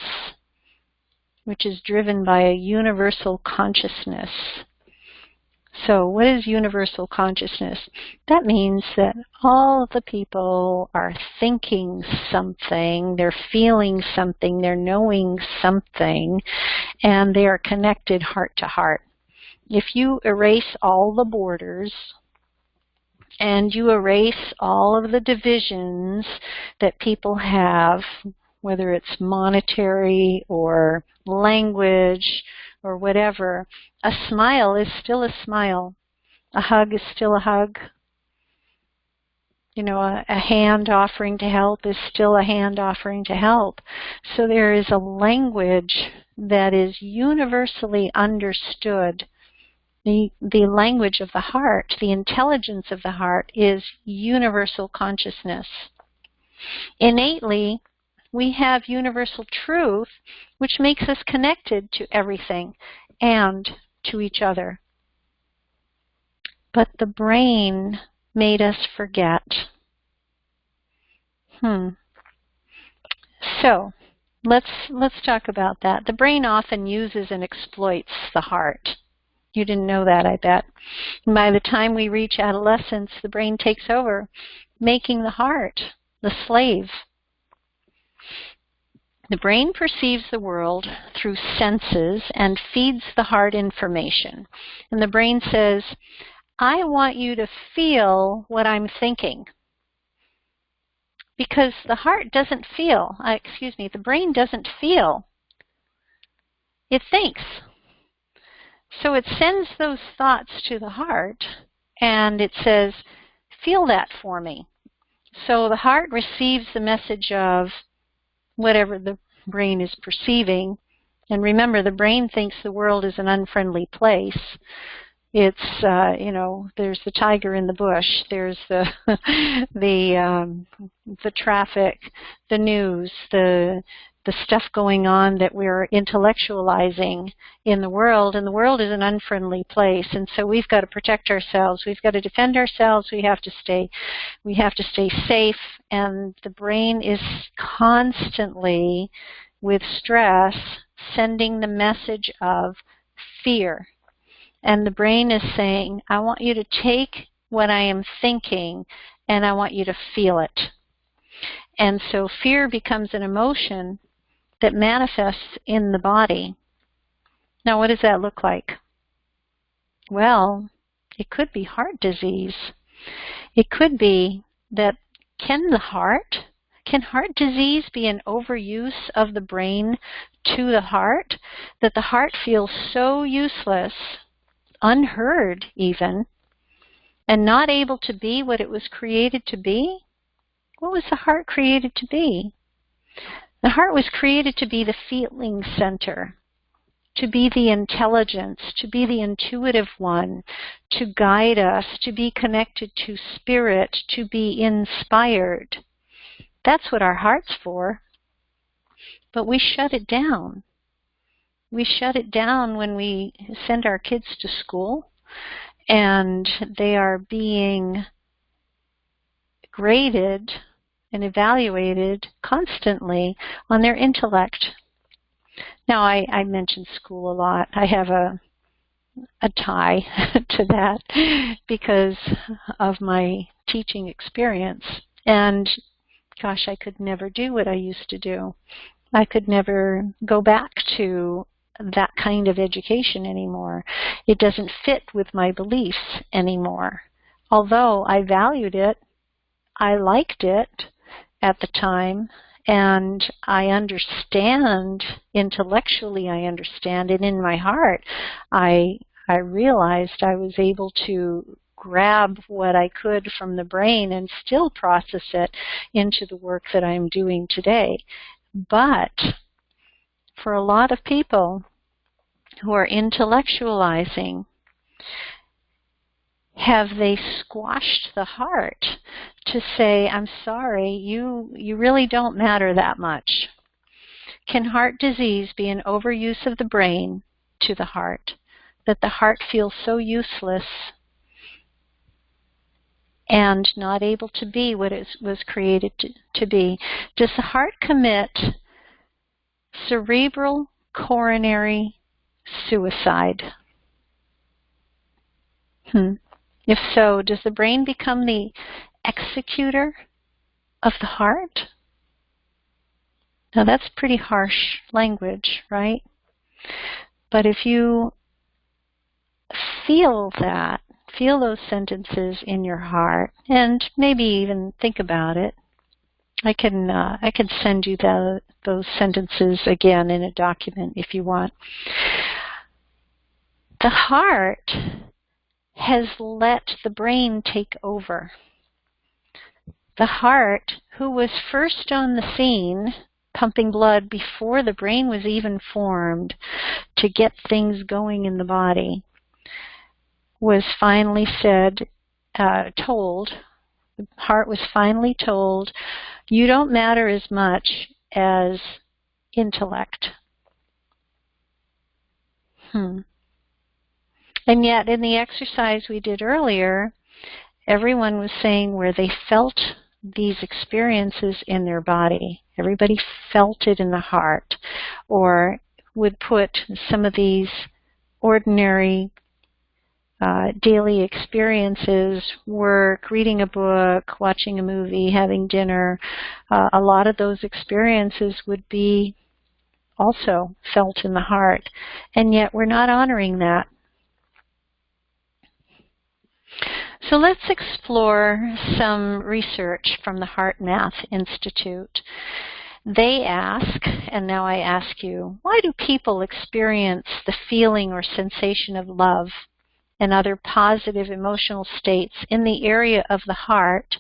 which is driven by a universal consciousness. So what is universal consciousness? That means that all of the people are thinking something, they're feeling something, they're knowing something, and they are connected heart to heart. If you erase all the borders and you erase all of the divisions that people have, whether it's monetary or language or whatever, a smile is still a smile. A hug is still a hug. You know, a hand offering to help is still a hand offering to help. So there is a language that is universally understood. The language of the heart, the intelligence of the heart, is universal consciousness. Innately, we have universal truth, which makes us connected to everything and to each other. But the brain made us forget. So, let's talk about that. The brain often uses and exploits the heart. You didn't know that, I bet. And by the time we reach adolescence, the brain takes over, making the heart the slave. The brain perceives the world through senses and feeds the heart information. And the brain says, I want you to feel what I'm thinking. Because the heart doesn't feel, the brain doesn't feel. It thinks. So it sends those thoughts to the heart and it says, feel that for me. So the heart receives the message of whatever the brain is perceiving. And remember, the brain thinks the world is an unfriendly place. It's, there's the tiger in the bush. There's the traffic, the news, the stuff going on that we're intellectualizing in the world, and the world is an unfriendly place, and so we've got to protect ourselves. We've got to defend ourselves. We have to stay safe, and the brain is constantly, with stress, sending the message of fear. And the brain is saying, I want you to take what I am thinking and I want you to feel it. And so fear becomes an emotion that manifests in the body. Now, what does that look like? Well, it could be heart disease. It could be that can heart disease be an overuse of the brain to the heart, that the heart feels so useless, unheard even, and not able to be what it was created to be? What was the heart created to be? The heart was created to be the feeling center, to be the intelligence, to be the intuitive one, to guide us, to be connected to spirit, to be inspired. That's what our heart's for. But we shut it down. We shut it down when we send our kids to school and they are being graded and evaluated constantly on their intellect. Now, I mention school a lot. I have a tie to that because of my teaching experience. And gosh, I could never do what I used to do. I could never go back to that kind of education anymore. It doesn't fit with my beliefs anymore. Although I valued it, I liked it at the time, and I understand, intellectually I understand, and in my heart I realized I was able to grab what I could from the brain and still process it into the work that I'm doing today. But for a lot of people who are intellectualizing, have they squashed the heart to say, I'm sorry, you really don't matter that much? Can heart disease be an overuse of the brain to the heart? that the heart feels so useless and not able to be what it was created to be? Does the heart commit cerebral coronary suicide? If so, does the brain become the executor of the heart? Now that's pretty harsh language, right? But if you feel that, feel those sentences in your heart, and maybe even think about it, I can send you those sentences again in a document if you want. The heart has let the brain take over. The heart, who was first on the scene, pumping blood before the brain was even formed to get things going in the body, was finally told, the heart was finally told, you don't matter as much as intellect. And yet, in the exercise we did earlier, everyone was saying where they felt these experiences in their body. Everybody felt it in the heart, or would put some of these ordinary daily experiences, work, reading a book, watching a movie, having dinner. A lot of those experiences would be also felt in the heart, and yet we're not honoring that. So let's explore some research from the HeartMath Institute. They ask, and now I ask you, why do people experience the feeling or sensation of love and other positive emotional states in the area of the heart?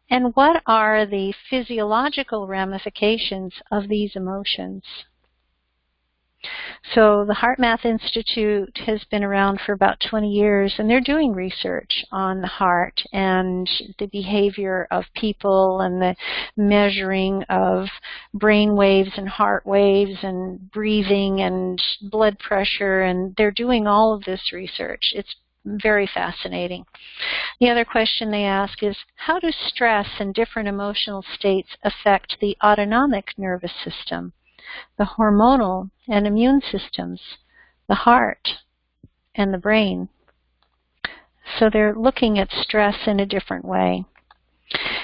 And what are the physiological ramifications of these emotions? So the HeartMath Institute has been around for about 20 years, and they're doing research on the heart and the behavior of people and the measuring of brain waves and heart waves and breathing and blood pressure, and they're doing all of this research. It's very fascinating. The other question they ask is, how do stress and different emotional states affect the autonomic nervous system, the hormonal and immune systems, the heart, and the brain? So they're looking at stress in a different way.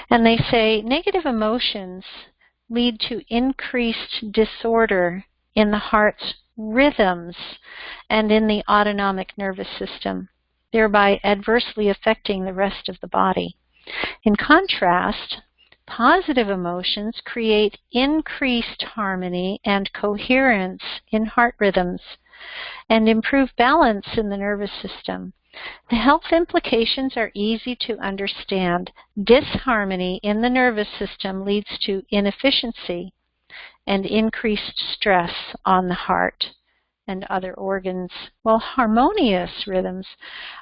And they say negative emotions lead to increased disorder in the heart's rhythms and in the autonomic nervous system, thereby adversely affecting the rest of the body. In contrast, positive emotions create increased harmony and coherence in heart rhythms and improve balance in the nervous system. The health implications are easy to understand. Disharmony in the nervous system leads to inefficiency and increased stress on the heart and other organs, while harmonious rhythms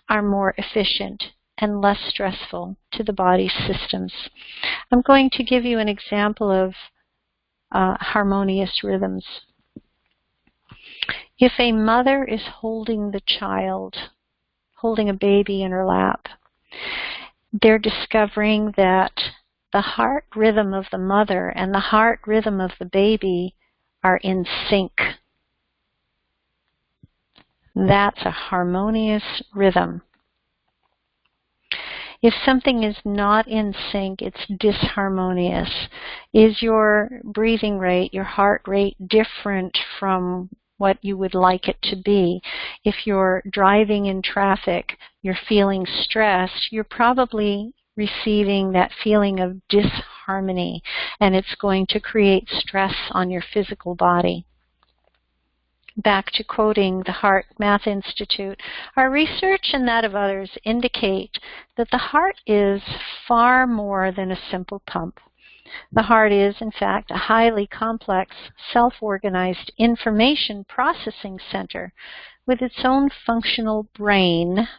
are more efficient and less stressful to the body's systems. I'm going to give you an example of harmonious rhythms. If a mother is holding the child, holding a baby in her lap, they're discovering that the heart rhythm of the mother and the heart rhythm of the baby are in sync. That's a harmonious rhythm. If something is not in sync, it's disharmonious. Is your breathing rate, your heart rate, different from what you would like it to be? If you're driving in traffic, you're feeling stressed, you're probably receiving that feeling of disharmony, and it's going to create stress on your physical body. Back to quoting the HeartMath Institute, our research and that of others indicate that the heart is far more than a simple pump. The heart is, in fact, a highly complex, self-organized information processing center with its own functional brain.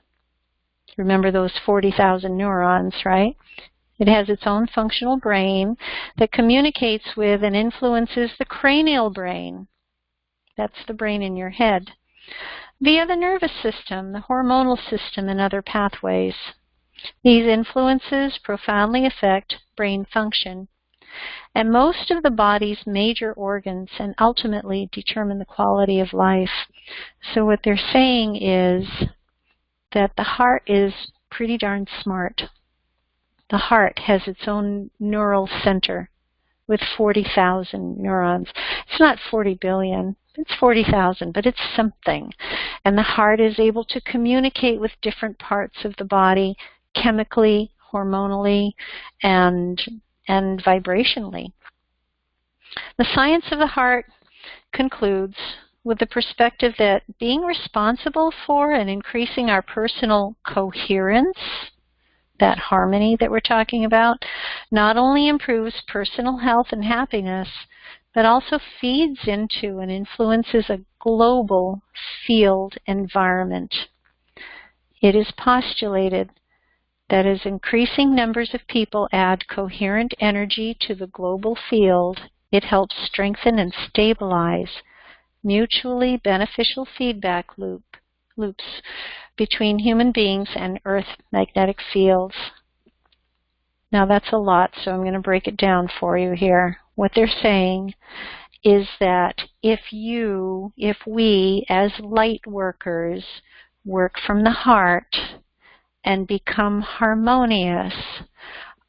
Remember those 40,000 neurons, right? It has its own functional brain that communicates with and influences the cranial brain. That's the brain in your head. via the nervous system, the hormonal system, and other pathways. These influences profoundly affect brain function and most of the body's major organs and ultimately determine the quality of life. So what they're saying is that the heart is pretty darn smart. The heart has its own neural center with 40,000 neurons. It's not 40 billion, it's 40,000, but it's something. And the heart is able to communicate with different parts of the body chemically, hormonally, and vibrationally. The science of the heart concludes with the perspective that being responsible for and increasing our personal coherence, that harmony that we're talking about, not only improves personal health and happiness, but also feeds into and influences a global field environment. It is postulated that as increasing numbers of people add coherent energy to the global field, it helps strengthen and stabilize mutually beneficial feedback loops between human beings and Earth magnetic fields. Now that's a lot, so I'm going to break it down for you here. What they're saying is that if we as light workers work from the heart and become harmonious,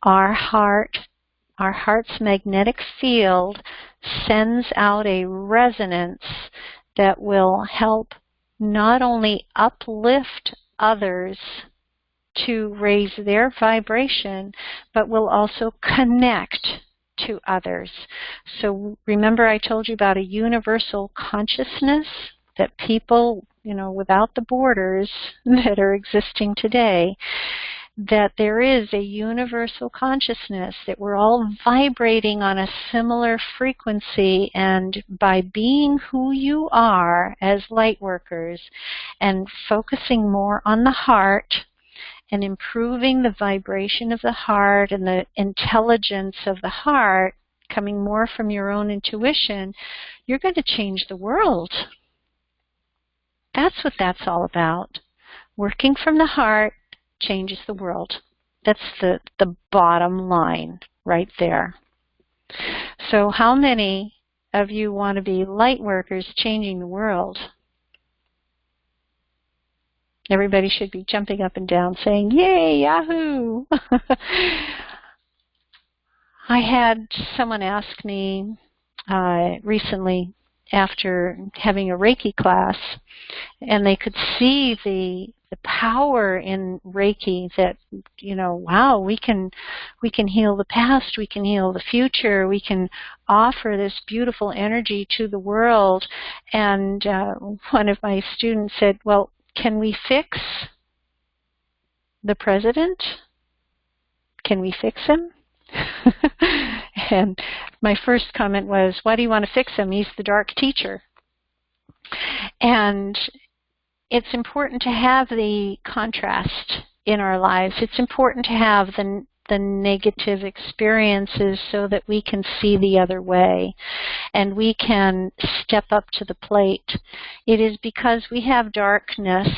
our heart's magnetic field sends out a resonance that will help not only uplift others to raise their vibration, but will also connect to others. So remember I told you about a universal consciousness that people, without the borders that are existing today, that there is a universal consciousness, that we're all vibrating on a similar frequency, and by being who you are as light workers and focusing more on the heart and improving the vibration of the heart and the intelligence of the heart, coming more from your own intuition, you're going to change the world. That's what that's all about. Working from the heart changes the world. That's the bottom line right there. So how many of you want to be light workers changing the world? Everybody should be jumping up and down saying, yay, yahoo! I had someone ask me recently after having a Reiki class, and they could see the power in Reiki that, wow, we can heal the past, we can heal the future, we can offer this beautiful energy to the world. And one of my students said, well, can we fix the president? Can we fix him? And my first comment was, why do you want to fix him? He's the dark teacher. And it's important to have the contrast in our lives. It's important to have the negative experiences so that we can see the other way and we can step up to the plate. It is because we have darkness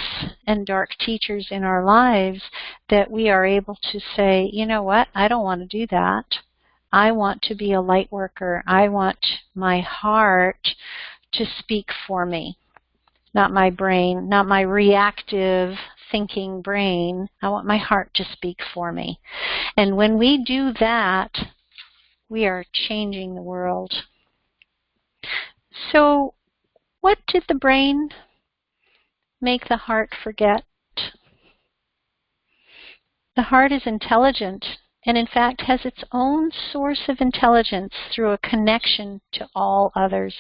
and dark teachers in our lives that we are able to say, you know what, I don't want to do that. I want to be a light worker. I want my heart to speak for me, not my brain, not my reactive thinking brain. I want my heart to speak for me. And when we do that, we are changing the world. So what did the brain make the heart forget? The heart is intelligent and in fact has its own source of intelligence through a connection to all others.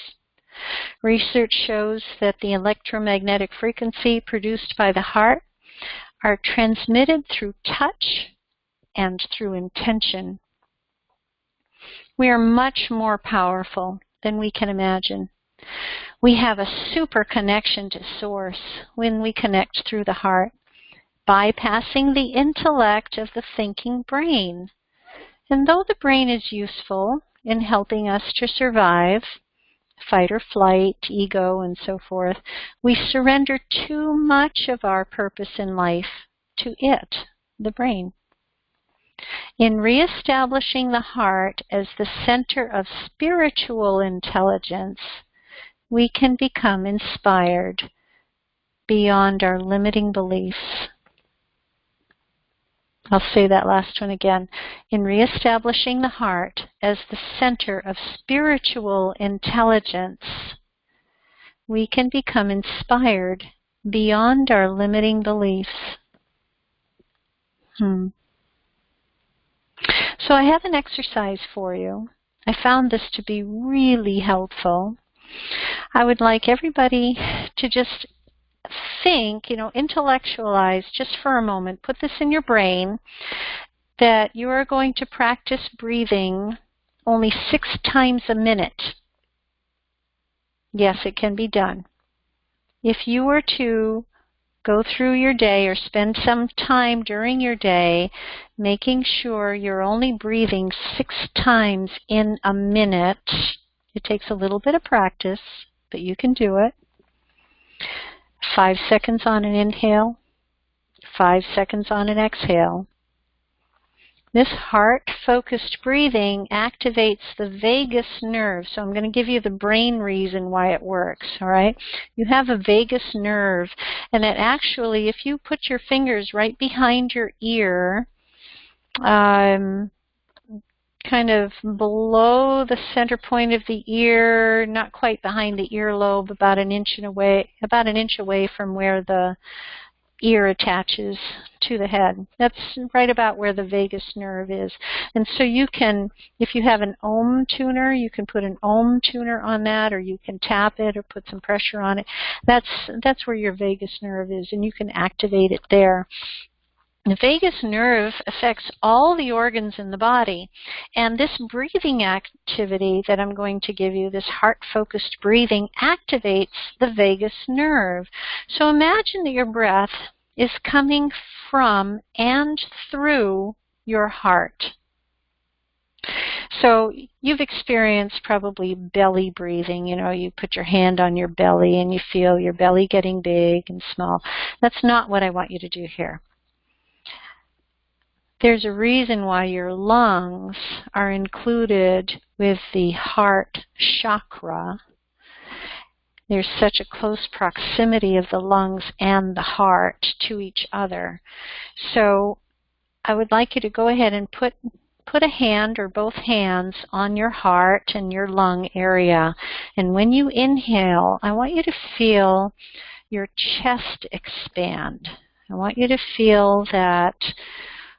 Research shows that the electromagnetic frequency produced by the heart are transmitted through touch and through intention. We are much more powerful than we can imagine. We have a super connection to Source when we connect through the heart, bypassing the intellect of the thinking brain. And though the brain is useful in helping us to survive, fight or flight, ego, and so forth, we surrender too much of our purpose in life to it, the brain. In reestablishing the heart as the center of spiritual intelligence, we can become inspired beyond our limiting beliefs. I'll say that last one again. In reestablishing the heart as the center of spiritual intelligence, we can become inspired beyond our limiting beliefs. So I have an exercise for you. I found this to be really helpful. I would like everybody to just think, intellectualize just for a moment, put this in your brain, that you are going to practice breathing only 6 times a minute. Yes, it can be done. If you were to go through your day or spend some time during your day making sure you're only breathing 6 times in a minute, it takes a little bit of practice, but you can do it. 5 seconds on an inhale, 5 seconds on an exhale. This heart-focused breathing activates the vagus nerve. So I'm going to give you the brain reason why it works, all right? You have a vagus nerve, and it actually, if you put your fingers right behind your ear, kind of below the center point of the ear, not quite behind the earlobe, about an inch away from where the ear attaches to the head. That's right about where the vagus nerve is. And so you can, if you have an ohm tuner, you can put an ohm tuner on that, or you can tap it or put some pressure on it. That's where your vagus nerve is, and you can activate it there. The vagus nerve affects all the organs in the body, and this breathing activity that I'm going to give you, this heart-focused breathing, activates the vagus nerve. So imagine that your breath is coming from and through your heart. So you've experienced probably belly breathing. You put your hand on your belly and you feel your belly getting big and small. That's not what I want you to do here. There's a reason why your lungs are included with the heart chakra. There's such a close proximity of the lungs and the heart to each other. So I would like you to go ahead and put a hand or both hands on your heart and your lung area. And when you inhale, I want you to feel your chest expand. I want you to feel that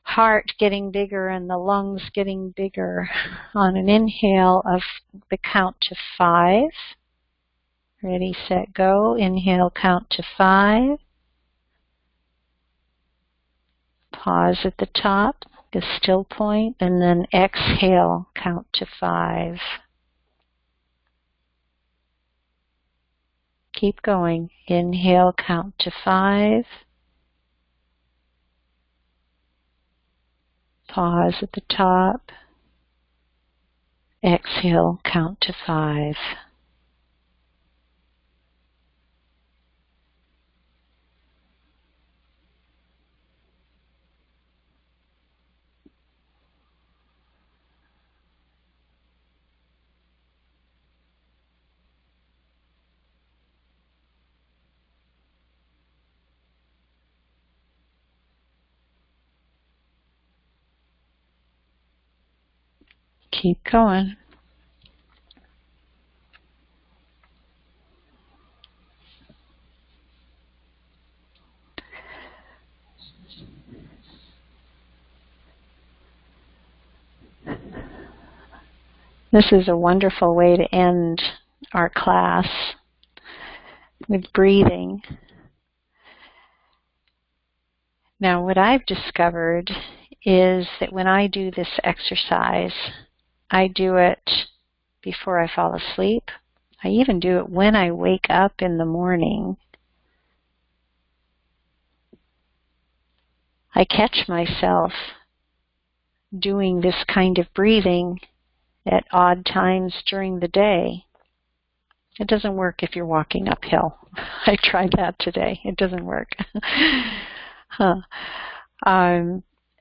heart getting bigger and the lungs getting bigger on an inhale of the count to 5. Ready, set, go. Inhale, count to 5. Pause at the top, the still point, and then exhale, count to 5. Keep going. Inhale, count to 5. Pause at the top. Exhale, count to 5. Keep going. This is a wonderful way to end our class with breathing. Now, what I've discovered is that when I do this exercise, I do it before I fall asleep. I even do it when I wake up in the morning. I catch myself doing this kind of breathing at odd times during the day. It doesn't work if you're walking uphill. I tried that today. It doesn't work. Huh.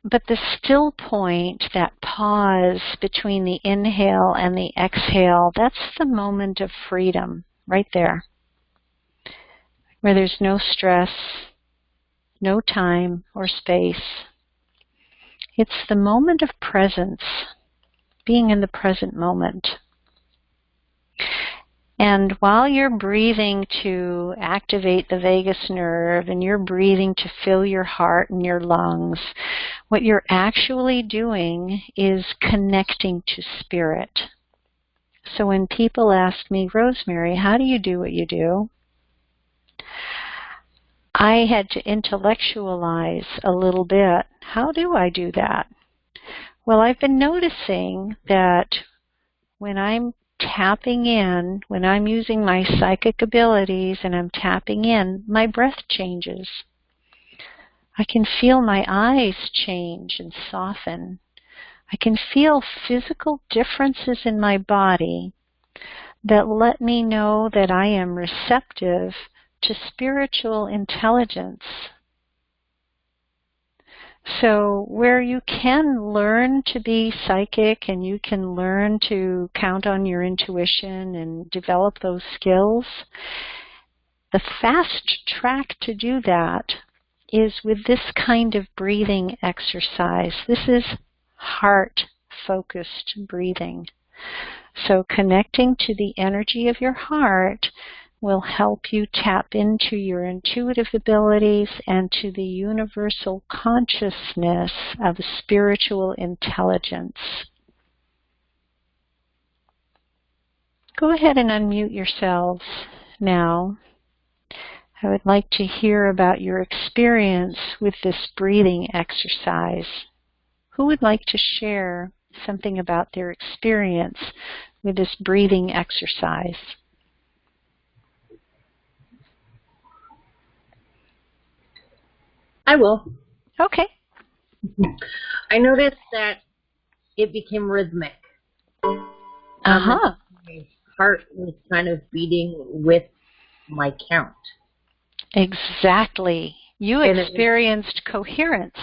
But the still point, that pause between the inhale and the exhale, that's the moment of freedom right there, where there's no stress, no time or space. It's the moment of presence, being in the present moment. And while you're breathing to activate the vagus nerve and you're breathing to fill your heart and your lungs, what you're actually doing is connecting to spirit. So when people ask me, Rosemary, how do you do what you do? I had to intellectualize a little bit. How do I do that? Well, I've been noticing that when I'm tapping in, when I'm using my psychic abilities and I'm tapping in, my breath changes. I can feel my eyes change and soften. I can feel physical differences in my body that let me know that I am receptive to spiritual intelligence. So where you can learn to be psychic and you can learn to count on your intuition and develop those skills, the fast track to do that is with this kind of breathing exercise. This is heart-focused breathing. So connecting to the energy of your heart will help you tap into your intuitive abilities and to the universal consciousness of spiritual intelligence. Go ahead and unmute yourselves now. I would like to hear about your experience with this breathing exercise. Who would like to share something about their experience with this breathing exercise? I will. Okay. I noticed that it became rhythmic. Uh-huh. My heart was kind of beating with my count. Exactly. You experienced coherence.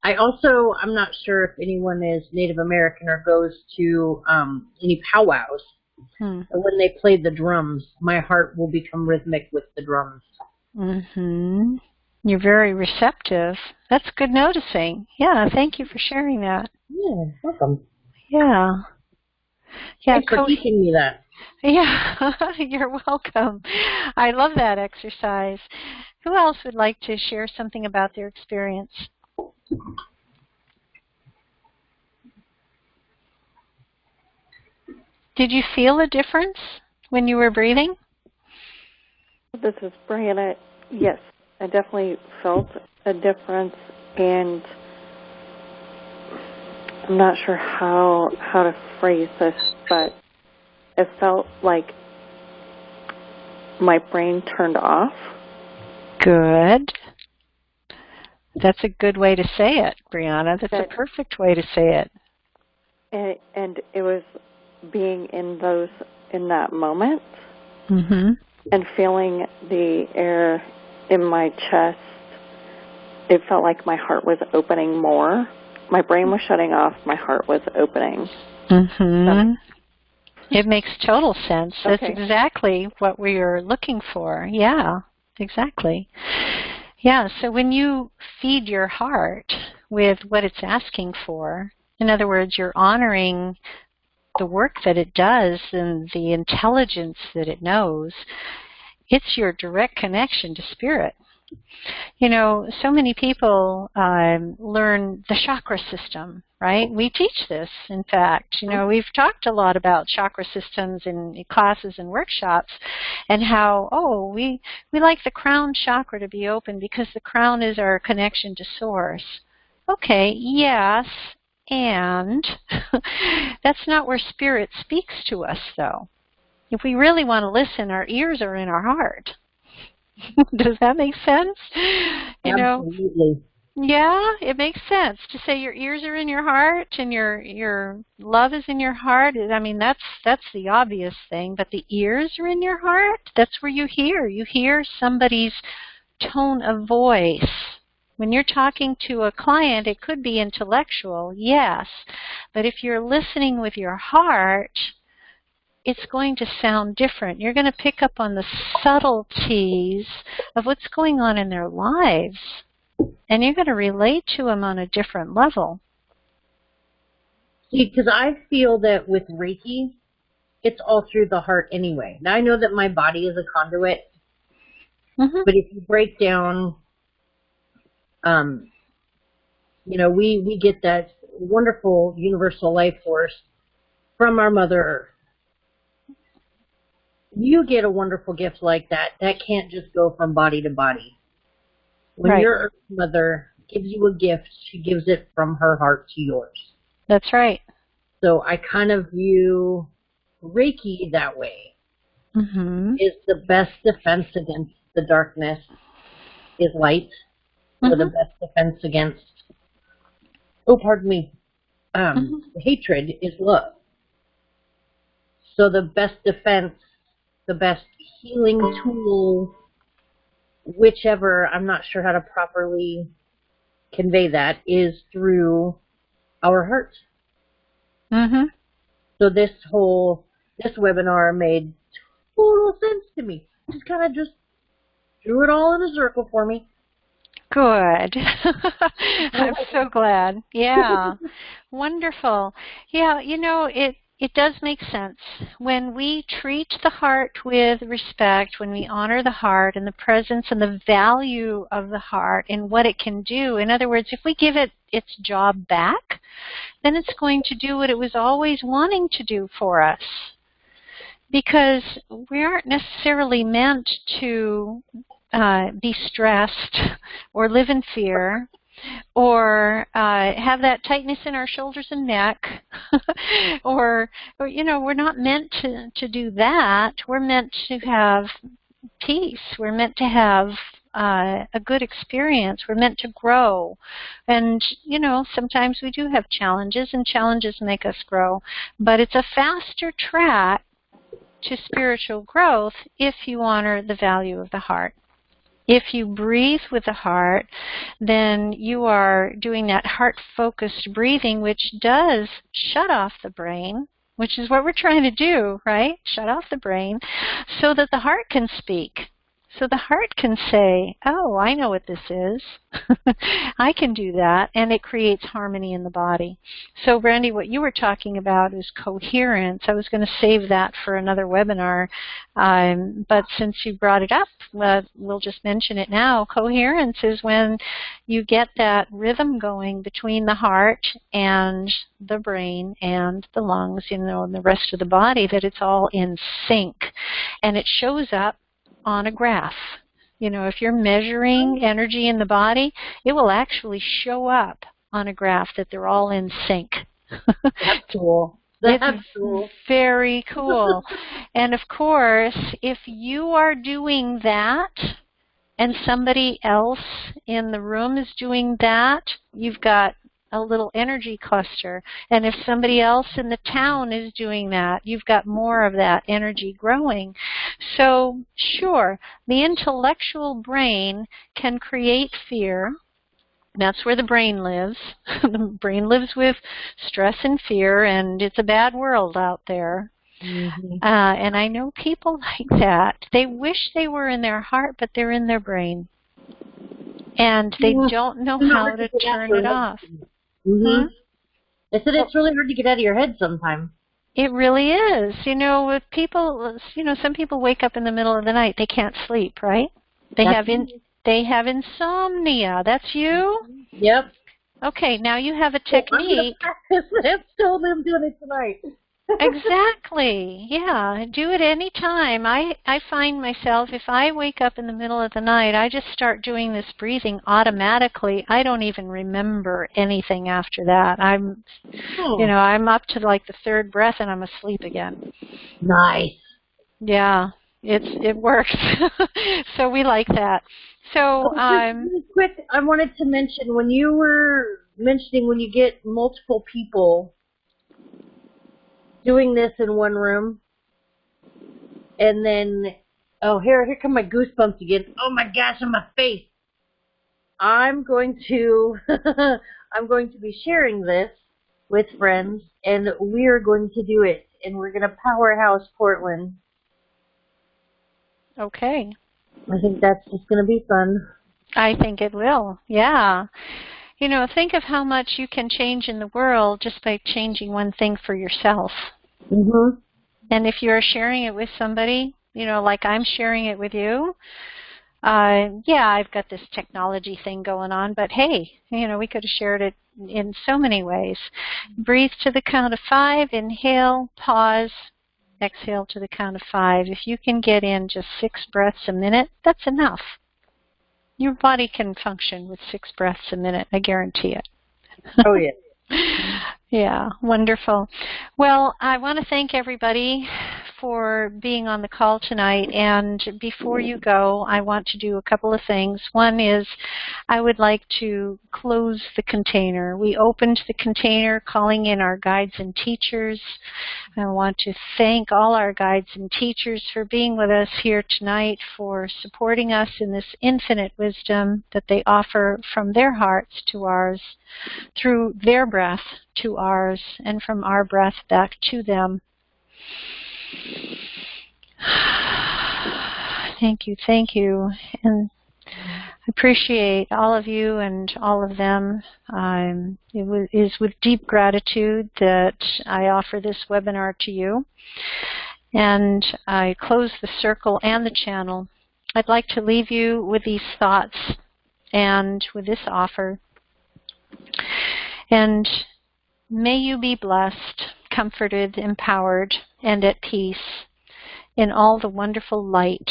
I'm not sure if anyone is Native American or goes to any powwows. But when they play the drums, my heart will become rhythmic with the drums. Mm-hmm. You're very receptive. That's good noticing. Yeah, thank you for sharing that. Yeah, welcome. Yeah. Thanks for teaching me that. Yeah, you're welcome. I love that exercise. Who else would like to share something about their experience? Did you feel a difference when you were breathing? This is Brianna. Yes, I definitely felt a difference, and I'm not sure how to phrase this, but it felt like my brain turned off. Good. That's a good way to say it, Brianna. That's a perfect way to say it. And it was being in that moment, mm-hmm. and feeling the air in my chest. It felt like my heart was opening more. My brain was shutting off. My heart was opening. Mm-hmm. It makes total sense. Okay. That's exactly what we are looking for. Yeah, exactly. Yeah, so when you feed your heart with what it's asking for, in other words, you're honoring the work that it does and the intelligence that it knows, it's your direct connection to spirit. You know, so many people learn the chakra system, right? We teach this, in fact. You know, we've talked a lot about chakra systems in classes and workshops and how, we like the crown chakra to be open because the crown is our connection to source. Okay, yes, and that's not where spirit speaks to us, though. If we really want to listen, our ears are in our heart. Does that make sense? You Absolutely. Yeah, it makes sense to say your ears are in your heart and your love is in your heart. I mean, that's the obvious thing, but the ears are in your heart. That's where you hear. You hear somebody's tone of voice. When you're talking to a client, it could be intellectual, yes, but if you're listening with your heart, it's going to sound different. You're going to pick up on the subtleties of what's going on in their lives. And you're going to relate to them on a different level. See, because I feel that with Reiki, it's all through the heart anyway. Now, I know that my body is a conduit, but if you break down, we get that wonderful universal life force from our Mother Earth. You get a wonderful gift like that. That can't just go from body to body. When Right. your Earth Mother gives you a gift, she gives it from her heart to yours. That's right. So I kind of view Reiki that way. Is the best defense against the darkness is light, or the best defense against, hatred is love. So the best defense, the best healing tool, whichever, I'm not sure how to properly convey that, is through our heart. So this webinar made total sense to me. Just kind of drew it all in a circle for me. Good. I'm so glad. Yeah. Wonderful. Yeah, it does make sense. When we treat the heart with respect, when we honor the heart and the presence and the value of the heart and what it can do, in other words, if we give it its job back, then it's going to do what it was always wanting to do for us. Because we aren't necessarily meant to be stressed or live in fear or have that tightness in our shoulders and neck or we're not meant to do that. We're meant to have peace. We're meant to have a good experience. We're meant to grow. And, sometimes we do have challenges, and challenges make us grow. But it's a faster track to spiritual growth if you honor the value of the heart. If you breathe with the heart, then you are doing that heart-focused breathing, which does shut off the brain, which is what we're trying to do, right? Shut off the brain so that the heart can speak. So the heart can say, oh, I know what this is. I can do that. And it creates harmony in the body. So, Brandy, what you were talking about is coherence. I was going to save that for another webinar. But since you brought it up, we'll just mention it now. Coherence is when you get that rhythm going between the heart and the brain and the lungs, and the rest of the body, that it's all in sync. And it shows up on a graph. If you're measuring energy in the body, it will actually show up on a graph that they're all in sync. That's cool. That's cool. Very cool. And of course, if you are doing that and somebody else in the room is doing that, you've got a little energy cluster. And if somebody else in the town is doing that, you've got more of that energy growing. So, sure, the intellectual brain can create fear. That's where the brain lives. The brain lives with stress and fear, and it's a bad world out there. And I know people like that. They wish they were in their heart, but they're in their brain. And they don't know how to turn it off. I said it's really hard to get out of your head sometimes. It really is. With people, some people wake up in the middle of the night. They can't sleep, right? They have insomnia. That's you? Yep. Okay, now you have a technique. I'm still doing it tonight. Exactly. Yeah, do it any time. I find myself, if I wake up in the middle of the night, I just start doing this breathing automatically. I don't even remember anything after that. I'm up to like the third breath and I'm asleep again. Nice. Yeah. it works. So we like that. So really quick, I wanted to mention, when you were mentioning when you get multiple people doing this in one room, and then, oh, here come my goosebumps again. Oh my gosh, on my face. I'm going to I'm going to be sharing this with friends, and we're going to do it, and we're going to powerhouse Portland. Okay. I think that's just going to be fun. I think it will, yeah. You know, think of how much you can change in the world just by changing one thing for yourself. Mm-hmm. And if you're sharing it with somebody, you know, like I'm sharing it with you, yeah, I've got this technology thing going on, but hey, you know, we could have shared it in so many ways. Breathe to the count of 5, inhale, pause, exhale to the count of 5. If you can get in just 6 breaths a minute, that's enough. Your body can function with 6 breaths a minute, I guarantee it. Oh, yeah. Yeah, wonderful. Well, I want to thank everybody for being on the call tonight. And before you go, I want to do a couple of things. One is I would like to close the container. We opened the container calling in our guides and teachers. I want to thank all our guides and teachers for being with us here tonight, for supporting us in this infinite wisdom that they offer from their hearts to ours, through their breath to ours, and from our breath back to them. Thank you, thank you. And I appreciate all of you and all of them. It is with deep gratitude that I offer this webinar to you. And I close the circle and the channel. I'd like to leave you with these thoughts and with this offer. And may you be blessed, comforted, empowered, and at peace in all the wonderful light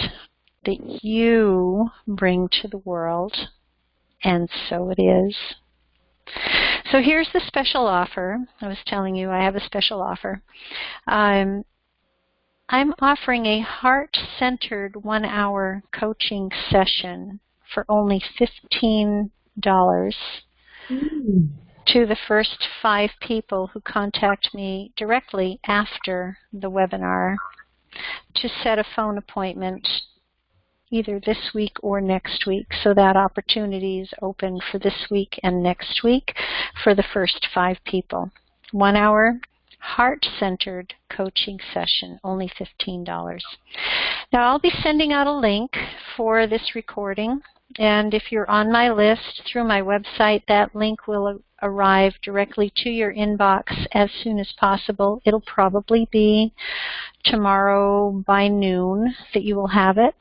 that you bring to the world, and so it is. So here's the special offer. I was telling you I have a special offer. I'm offering a heart-centered 1-hour coaching session for only $15 to the first 5 people who contact me directly after the webinar to set a phone appointment either this week or next week. So that opportunity is open for this week and next week for the first 5 people. 1-hour heart-centered coaching session, only $15. Now I'll be sending out a link for this recording, and if you're on my list through my website, that link will arrive directly to your inbox as soon as possible. It'll probably be tomorrow by noon that you will have it.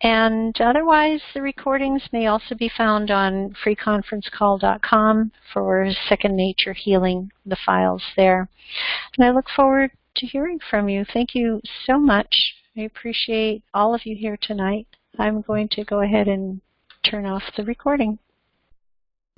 And otherwise, the recordings may also be found on freeconferencecall.com for Second Nature Healing, the files there. And I look forward to hearing from you. Thank you so much. I appreciate all of you here tonight. I'm going to go ahead and turn off the recording.